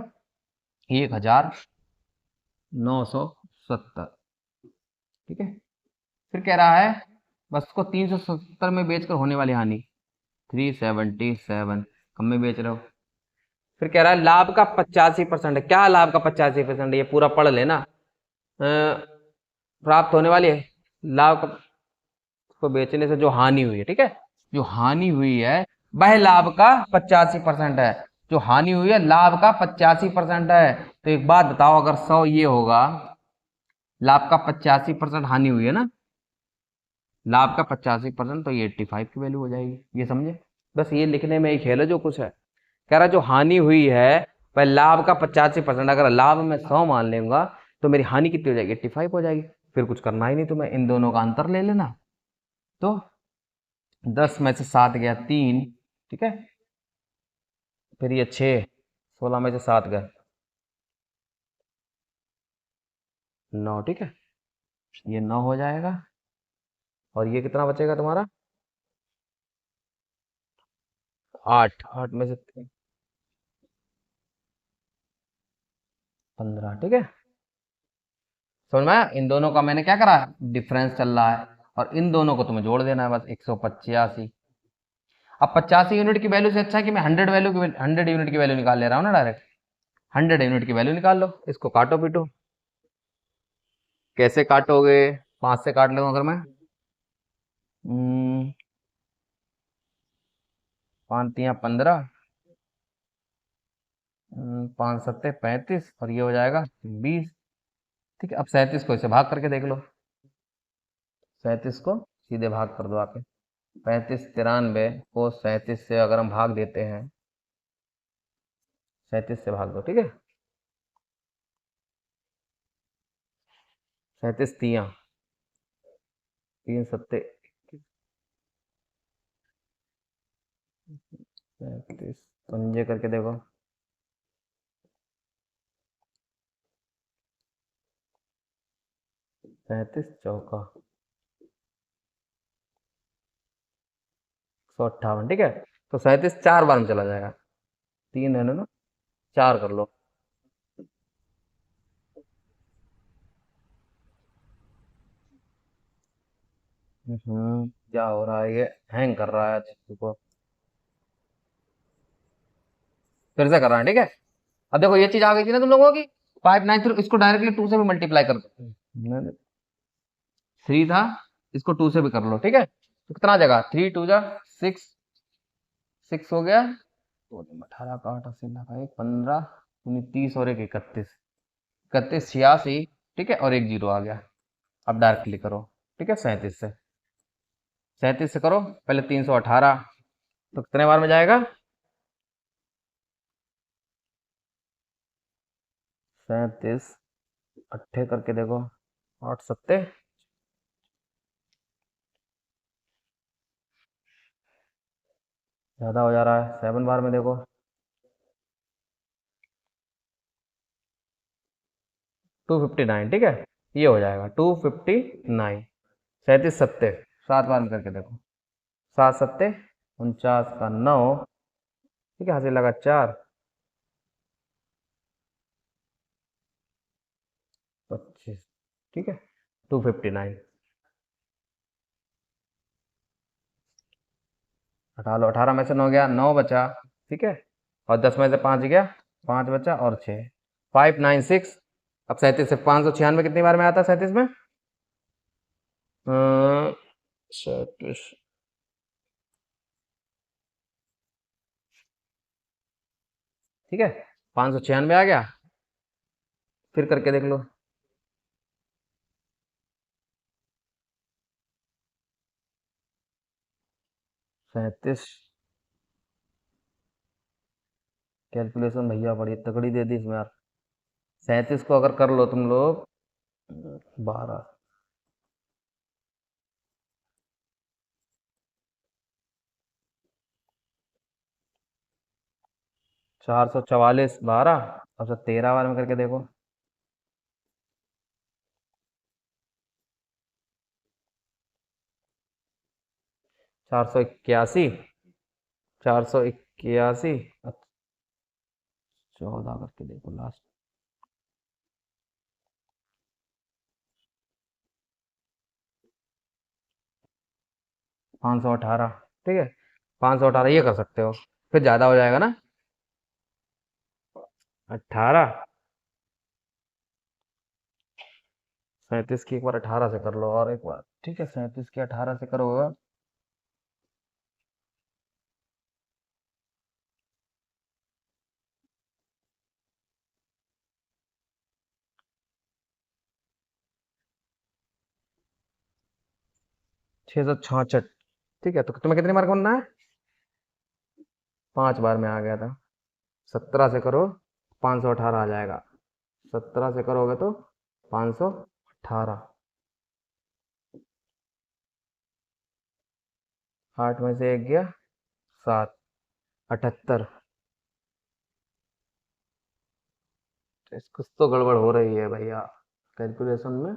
1970, ठीक है। फिर कह रहा है वस्तु को 370 में बेचकर होने वाली हानि 377, कम में बेच रहे हो। फिर कह रहा है लाभ का 85% है। क्या लाभ का 85% है? ये पूरा पढ़ लेना। प्राप्त होने वाली है लाभ को बेचने से जो हानि हुई है, ठीक है, जो हानि हुई है वह लाभ का 85% है। जो हानि हुई है लाभ का 85% है। तो एक बात बताओ, अगर 100 ये होगा, लाभ का 85% हानि हुई है ना, लाभ का 85%, तो ये 85 की वैल्यू हो जाएगी। ये समझे? बस ये लिखने में ही खेल है, जो कुछ है। कह रहा जो हानि हुई है वह लाभ का 85%। अगर लाभ में 100 मान लूंगा तो मेरी हानि कितनी हो जाएगी? 85 हो जाएगी। फिर कुछ करना ही नहीं तुम्हें, इन दोनों का अंतर ले लेना। तो 10 में से 7 गया 3, ठीक है। फिर ये 6, 16 में से 7 गए 9, ठीक है। ये 9 हो जाएगा। और ये कितना बचेगा तुम्हारा? 8, 8 में से 15, ठीक है। समझ में आया? इन दोनों का मैंने क्या करा, डिफरेंस चल रहा है, और इन दोनों को तुम्हें जोड़ देना है बस, 185। अब 85 यूनिट की वैल्यू से अच्छा है कि मैं 100 यूनिट की वैल्यू निकाल ले रहा हूँ ना डायरेक्ट। 100 यूनिट की वैल्यू निकाल लो, इसको काटो पीटो। कैसे काटोगे? 5 से काट लूंगा अगर मैं। 5 तियां 15, 5 सत्ते 35, और ये हो जाएगा 20, ठीक है। अब 37 को इसे भाग करके देख लो, 37 को सीधे भाग कर दो आके। 35 93 को 37 से अगर हम भाग देते हैं, 37 से भाग दो, ठीक है। 37 तियां 3 सत्ते 37, पंजे करके देखो। 37 चौका 158, ठीक है। तो 37 4 बार में चला जाएगा, 3 है ना, 4 कर लो। क्या हो रहा है? ये हैंग कर रहा है, देखो फिर से कर रहा है, ठीक है। अब देखो ये चीज आ गई थी ना तुम लोगों की 593, इसको डायरेक्टली 2 से भी मल्टीप्लाई कर दो। 3 था, इसको 2 से भी कर लो, ठीक है। तो कितना आ जाएगा? 3 2 जा 6, 6 हो गया। तो 18 का 8 80 का 1 15 30 और 1 31, 31 86, ठीक है, और 1 जीरो आ गया। अब डायरेक्टली करो, ठीक है। 37 से, 37 से करो पहले 318, तो कितने बार में जाएगा? 37 अट्ठे करके देखो, 8 सत्ते, ज्यादा हो जा रहा है, 7 बार में देखो। 259, ठीक है। ये हो जाएगा 259। 37 सत्ते 7 बार में करके देखो, 7 सत्ते 49 का 9, ठीक है, हासिल लगा 4 25, ठीक है। 259 हटा लो, 18 में से 9 गया, 9 बचा, ठीक है। और 10 में से 5 गया, 5 बचा और 6, 596। अब 37 से 596 कितनी बार में आता है? 37 में 37, ठीक है, 596 आ गया। फिर करके देख लो। 37। कैलकुलेशन भैया बड़ी तगड़ी दे दी इसमें यार। 37 को अगर कर लो तुम लोग 12, 444 12। अब से 13 बार में करके देखो। 481, 481। 14 करके देखो लास्ट। 518। ठीक है, 518 ये कर सकते हो, फिर ज़्यादा हो जाएगा ना। 18। 37 की एक बार 18 से कर लो और एक बार। ठीक है, 37 की 18 से करोगे। 666। ठीक है, तो तुम्हें कितने मार्क बनना है? 5 बार में आ गया था। 17 से करो, 518 आ जाएगा। 17 से करोगे तो 518। 8 में से 1 गया 7, 78। कुछ तो गड़बड़ हो रही है भैया कैलकुलेशन में,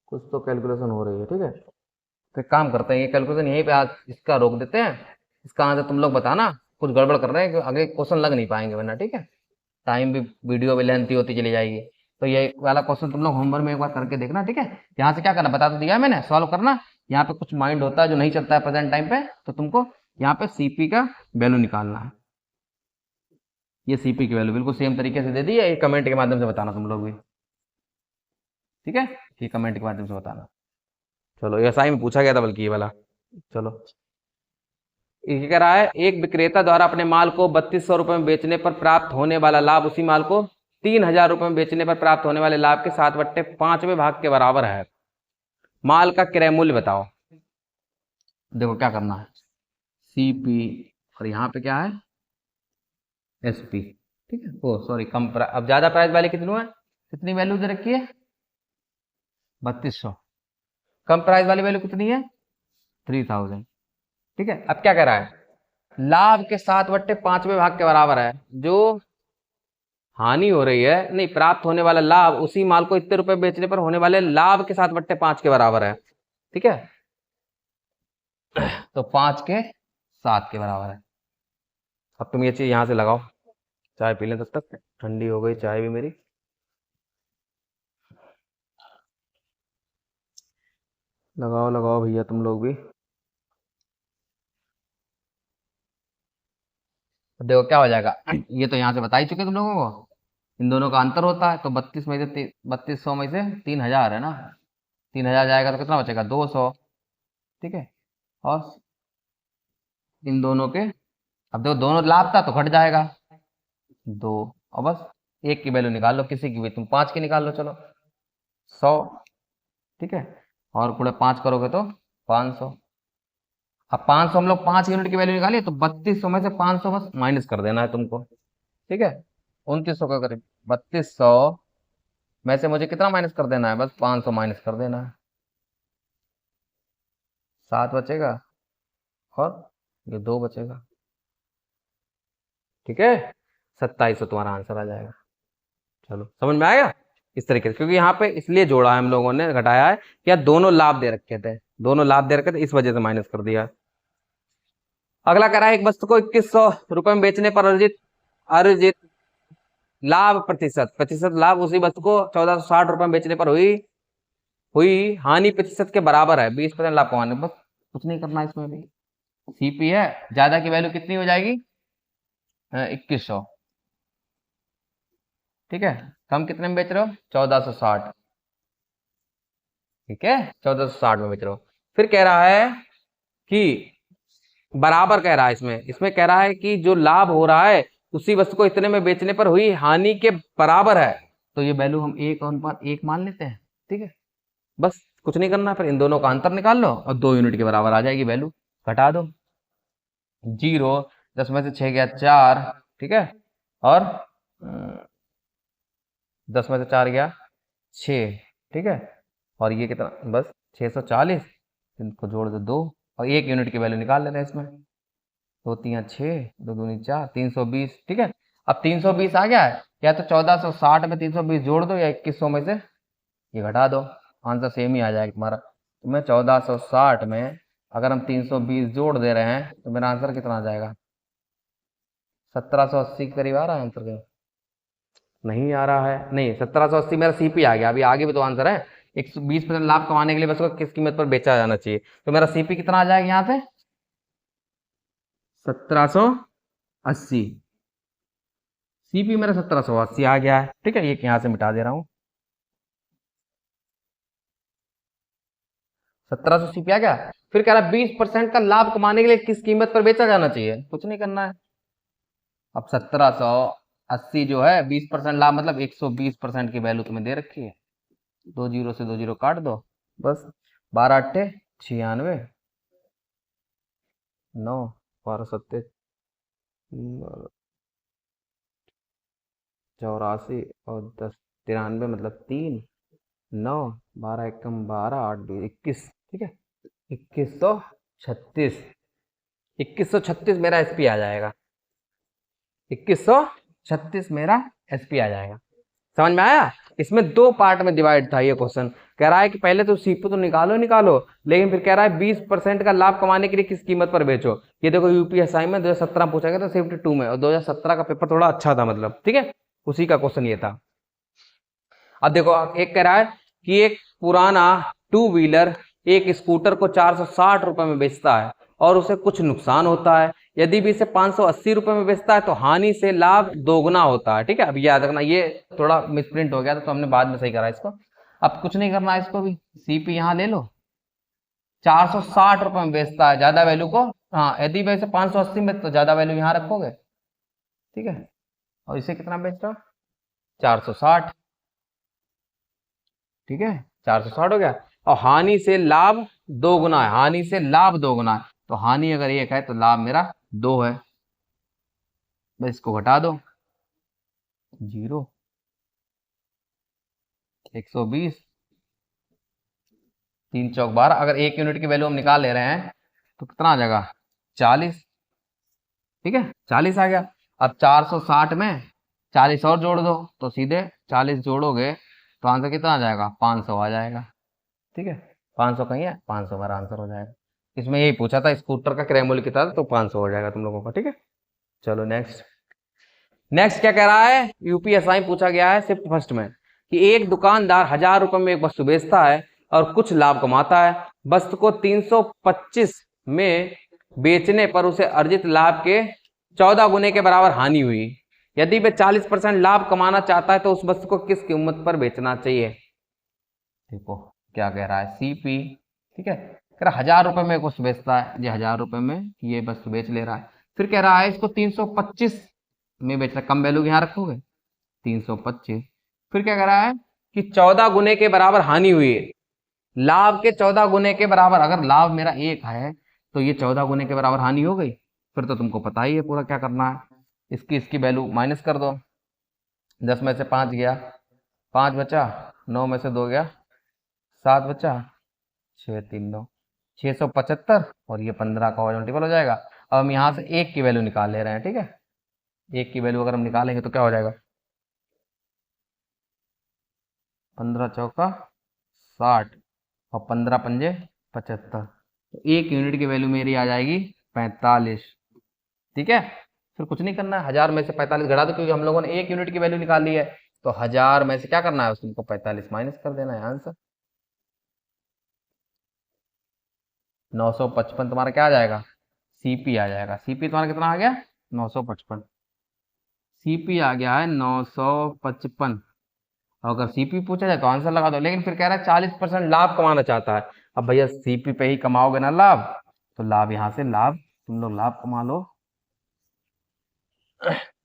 कुछ तो कैलकुलेशन हो रही है। ठीक है, तो एक काम करते हैं, ये कैलकुलेशन यहीं पे आज इसका रोक देते हैं। इसका आंसर तुम लोग बताना, कुछ गड़बड़ कर रहे हैं कि आगे क्वेश्चन लग नहीं पाएंगे वरना। ठीक है, टाइम भी, वीडियो भी लेंथी होती चली जाएगी। तो ये वाला क्वेश्चन तुम लोग होमवर्क में एक बार करके देखना। ठीक है, यहाँ से क्या करना बता तो दिया है मैंने, सॉल्व करना। यहाँ पे कुछ माइंड होता है जो नहीं चलता है प्रेजेंट टाइम पे, तो तुमको यहाँ पे सीपी का वैल्यू निकालना है। ये सीपी की वैल्यू बिल्कुल सेम तरीके से दे दी है, ये कमेंट के माध्यम से बताना तुम लोग भी। ठीक है, ये कमेंट के माध्यम से बताना। चलो, ये एसआई में पूछा गया था बल्कि ये वाला। चलो, ये कह रहा है एक विक्रेता द्वारा अपने माल को 3200 रुपये में बेचने पर प्राप्त होने वाला लाभ उसी माल को 3000 रुपये में बेचने पर प्राप्त होने वाले लाभ के 7/5वें भाग के बराबर है। माल का क्रय मूल्य बताओ। देखो क्या करना है, सीपी और यहाँ पे क्या है, एसपी। ठीक है, ओ सॉरी, अब ज्यादा प्राइस वाले कितनी है, कितनी वैल्यू दे रखी है, 3200। कम प्राइस वाली वैल्यू कितनी है, 3000। ठीक है, अब क्या कह रहा है, लाभ के 7/5वें भाग के बराबर है। जो हानि हो रही है, नहीं, प्राप्त होने वाला लाभ उसी माल को इतने रुपए बेचने पर होने वाले लाभ के 7/5 के बराबर है। ठीक है, तो 5 के 7 के बराबर है। अब तुम ये चीज यहां से लगाओ। चाय पी लें तब तक, ठंडी हो गई चाय भी मेरी। लगाओ लगाओ भैया तुम लोग भी। देखो क्या हो जाएगा, ये तो यहाँ से बता ही चुके तुम लोगों को। इन दोनों का अंतर होता है, तो 3200 में से 3000 है ना, 3000 जाएगा तो कितना बचेगा, 200। ठीक है, और इन दोनों के, अब देखो दोनों लाभ था तो घट जाएगा 2, और बस एक की वैल्यू निकाल लो, किसी की भी, तुम 5 की निकाल लो। चलो, 100। ठीक है, और पूरे 5 करोगे तो 500। अब 500 हम लोग 5 यूनिट की वैल्यू निकाली, तो 3200 में से 500 बस माइनस कर देना है तुमको। ठीक है, 2900 का करीब, 3200 में से मुझे कितना माइनस कर देना है, बस 500 माइनस कर देना है। 7 बचेगा और ये 2 बचेगा। ठीक है, 2700 तुम्हारा आंसर आ जाएगा। चलो, समझ में आएगा इस तरीके से, क्योंकि यहाँ पे इसलिए जोड़ा है हम लोगों ने, घटाया है, या दोनों लाभ दे रखे थे, दोनों लाभ दे रखे थे, इस वजह से माइनस कर दिया। अगला कह रहा है एक वस्तु को 2100 रुपये में बेचने पर अर्जित अर्जित लाभ प्रतिशत, प्रतिशत लाभ उसी वस्तु को 1460 रुपये में बेचने पर हुई हुई हानि प्रतिशत के बराबर है। 20% लाभ कमाने, बस कुछ नहीं करना इसमें भी। सीपी है, ज्यादा की वैल्यू कितनी हो जाएगी, 2100। ठीक है, कम कितने में बेच रहे हो, 1460। ठीक है, 1460 में बेच रहे हो। फिर कह रहा है कि बराबर, कह रहा है इसमें इसमें कह रहा है कि जो लाभ हो रहा है उसी वस्तु को इतने में बेचने पर हुई हानि के बराबर है। तो ये वैल्यू हम 1:1 मान लेते हैं। ठीक है, बस कुछ नहीं करना, फिर इन दोनों का अंतर निकाल लो और 2 यूनिट के बराबर आ जाएगी वैल्यू, घटा दो। 0, 10 में से 6 गया 4, ठीक है, और 10 में से 4 गया 6, ठीक है, और ये कितना, बस 640, इनको जोड़ दो 2 और 1 यूनिट की वैल्यू निकाल लेना है इसमें। 2 3 6, 2 दूनी 4, 320, ठीक है। अब 320 आ गया है, या तो 1460 में 320 जोड़ दो या 2100 में से ये घटा दो, आंसर सेम ही आ जाएगा तुम्हारा। तो मैं 1460 में अगर हम 320 जोड़ दे रहे हैं तो मेरा आंसर कितना आ जाएगा, 1780 के करीब आ रहा है आंसर का। नहीं आ रहा है, नहीं 1780 मेरा सीपी आ गया। अभी आगे भी तो आंसर है, 120% लाभ कमाने के लिए बस को किस कीमत पर बेचा जाना चाहिए, तो मेरा सीपी कितना आ जाएगा यहाँ से 1780। सीपी मेरा 1780 आ गया है। ठीक है, ये यहाँ से मिटा दे रहा हूँ, 1700 सीपी आ गया। फिर कह रहा है 20% का लाभ कमाने के लिए किस कीमत पर बेचा जाना चाहिए, कुछ नहीं करना है। अब 1780 जो है 20% लाभ मतलब 120% की वैल्यू तुम्हें दे रखी है, 2 जीरो से 2 जीरो काट दो, बस 12 अट्ठे 96, 9 12 सत्ते 84 और 10 93 मतलब 3, 9 12 एकम 12 8 2 21, ठीक है, 2136, 2136 मेरा एसपी आ जाएगा, 2136 मेरा एसपी आ जाएगा। समझ में आया? इसमें 2 पार्ट में डिवाइड था ये क्वेश्चन। कह रहा है कि पहले तो सीपी तो निकालो, लेकिन फिर कह रहा है 20% का लाभ कमाने के लिए किस कीमत पर बेचो। ये देखो यूपीएसआई में 2017 पूछा गया था, 72 में, और 2017 का पेपर थोड़ा अच्छा था, मतलब ठीक है, उसी का क्वेश्चन ये था। अब देखो एक कह रहा है कि एक पुराना 2 व्हीलर एक स्कूटर को 460 रुपए में बेचता है और उसे कुछ नुकसान होता है। यदि भी इसे 580 रुपए में बेचता है तो हानि से लाभ दोगुना होता है। ठीक है, अब याद रखना, ये थोड़ा मिसप्रिंट हो गया था तो हमने बाद में सही करा इसको। अब कुछ नहीं करना है, इसको भी सीपी यहाँ ले लो, 460 रुपए में बेचता है, ज्यादा वैल्यू को, हाँ यदि वैसे 580 में तो ज्यादा वैल्यू यहाँ रखोगे, ठीक है, और इसे कितना बेच रहा, 460, ठीक है, 460 हो गया। और हानि से लाभ दोगुना है, हानि से लाभ दोगुना है, तो हानि अगर 1 है तो लाभ मेरा 2 है, बस इसको घटा दो, 0 120 3 चौक 12, अगर 1 यूनिट की वैल्यू हम निकाल ले रहे हैं तो कितना आ जाएगा 40, ठीक है, 40 आ गया। अब 460 में 40 और जोड़ दो तो सीधे 40 जोड़ोगे तो आंसर कितना आ जाएगा 500 आ जाएगा, ठीक है, 500 कहीं है, 500 हमारा आंसर हो जाएगा। इसमें यही पूछा था स्कूटर का क्रय मूल्य कितना था, तो 500 हो जाएगा तुम लोगों का, ठीक है। चलो नेक्स्ट क्या कह रहा है, यूपीएसआई पूछा गया है सिर्फ फर्स्ट में कि एक दुकानदार 1000 रुपए में एक वस्तु बेचता है और कुछ लाभ कमाता है। वस्तु को 325 में बेचने पर उसे अर्जित लाभ के 14 गुने के बराबर हानि हुई। यदि वे 40% लाभ कमाना चाहता है तो उस वस्तु को किस कीमत पर बेचना चाहिए। देखो क्या कह रहा है, सीपी, ठीक है, कह रहा 1000 रुपए में कुछ बेचता है, ये 1000 रुपए में ये वस्तु बेच ले रहा है। फिर कह रहा है इसको 325 में बेच रहा है, कम वैल्यू यहाँ रखोगे 325। फिर क्या कह रहा है कि 14 गुने के बराबर हानि हुई है, लाभ के 14 गुने के बराबर, अगर लाभ मेरा 1 है तो ये 14 गुने के बराबर हानि हो गई। फिर तो तुमको पता ही है पूरा क्या करना है, इसकी वैल्यू माइनस कर दो, 10 में से 5 गया 5 बचा, 9 में से 2 गया 7 बचा, 6 3 9 675, और ये 15 का मल्टीपल हो जाएगा। अब हम यहाँ से 1 की वैल्यू निकाल ले रहे हैं, ठीक है, 1 की वैल्यू अगर हम निकालेंगे तो क्या हो जाएगा 15 चौका 60 और 15 पंजे 75, तो 1 यूनिट की वैल्यू मेरी आ जाएगी 45, ठीक है। फिर कुछ नहीं करना है, 1000 में से 45 घटा दो, क्योंकि हम लोगों ने 1 यूनिट की वैल्यू निकाल ली है, तो 1000 में से क्या करना है उसको 45 माइनस कर देना है, आंसर 955 तुम्हारा क्या आ जाएगा, सीपी आ जाएगा। सीपी तुम्हारा कितना आ गया 955, सीपी आ गया है 955। अगर सीपी पूछा जाए तो आंसर लगा दो, लेकिन फिर कह रहा है 40% लाभ कमाना चाहता है। अब भैया सीपी पे ही कमाओगे ना लाभ, तो लाभ यहाँ से लाभ तुम लोग लाभ कमा लो,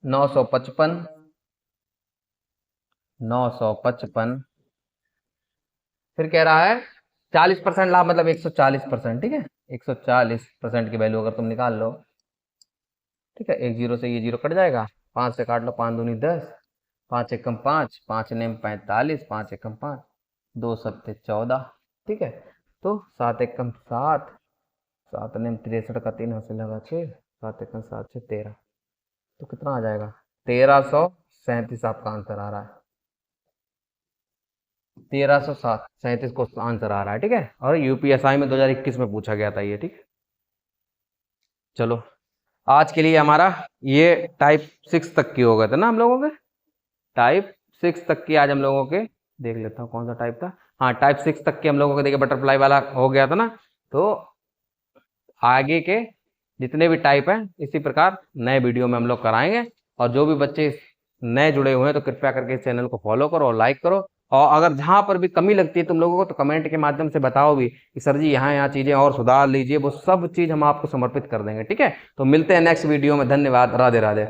955 955, फिर कह रहा है 40% लाभ मतलब 140%, ठीक है। 140% की वैल्यू अगर तुम निकाल लो, ठीक है, एक जीरो से ये जीरो कट जाएगा, 5 से काट लो, 5 दूनी 10, 5 एकम 5, 5 नेम 45, 5 एकम 5, 2 सत्ते 14, ठीक है। तो 7 एकम 7, 7 नेम 63 का 3 हाथ से लगा 6, 7 एकम 7 से 13, तो कितना आ जाएगा, 1337 आपका आंसर आ रहा है। 1337 को आंसर आ रहा है, ठीक है। और यूपीएसआई में 2021 में पूछा गया था ये, ठीक है। चलो आज के लिए हमारा ये टाइप 6 तक की हो गए थे ना हम लोगों के, टाइप 6 तक की आज हम लोगों के, देख लेता हूँ कौन सा टाइप था, हाँ टाइप 6 तक के हम लोगों के देखिए बटरफ्लाई वाला हो गया था ना। तो आगे के जितने भी टाइप हैं इसी प्रकार नए वीडियो में हम लोग कराएंगे। और जो भी बच्चे नए जुड़े हुए हैं तो कृपया करके इस चैनल को फॉलो करो और लाइक करो। और अगर जहां पर भी कमी लगती है तुम लोगों को तो कमेंट के माध्यम से बताओ भी कि सर जी यहाँ यहाँ चीजें और सुधार लीजिए, वो सब चीज हम आपको समर्पित कर देंगे, ठीक है। तो मिलते हैं नेक्स्ट वीडियो में, धन्यवाद, राधे राधे।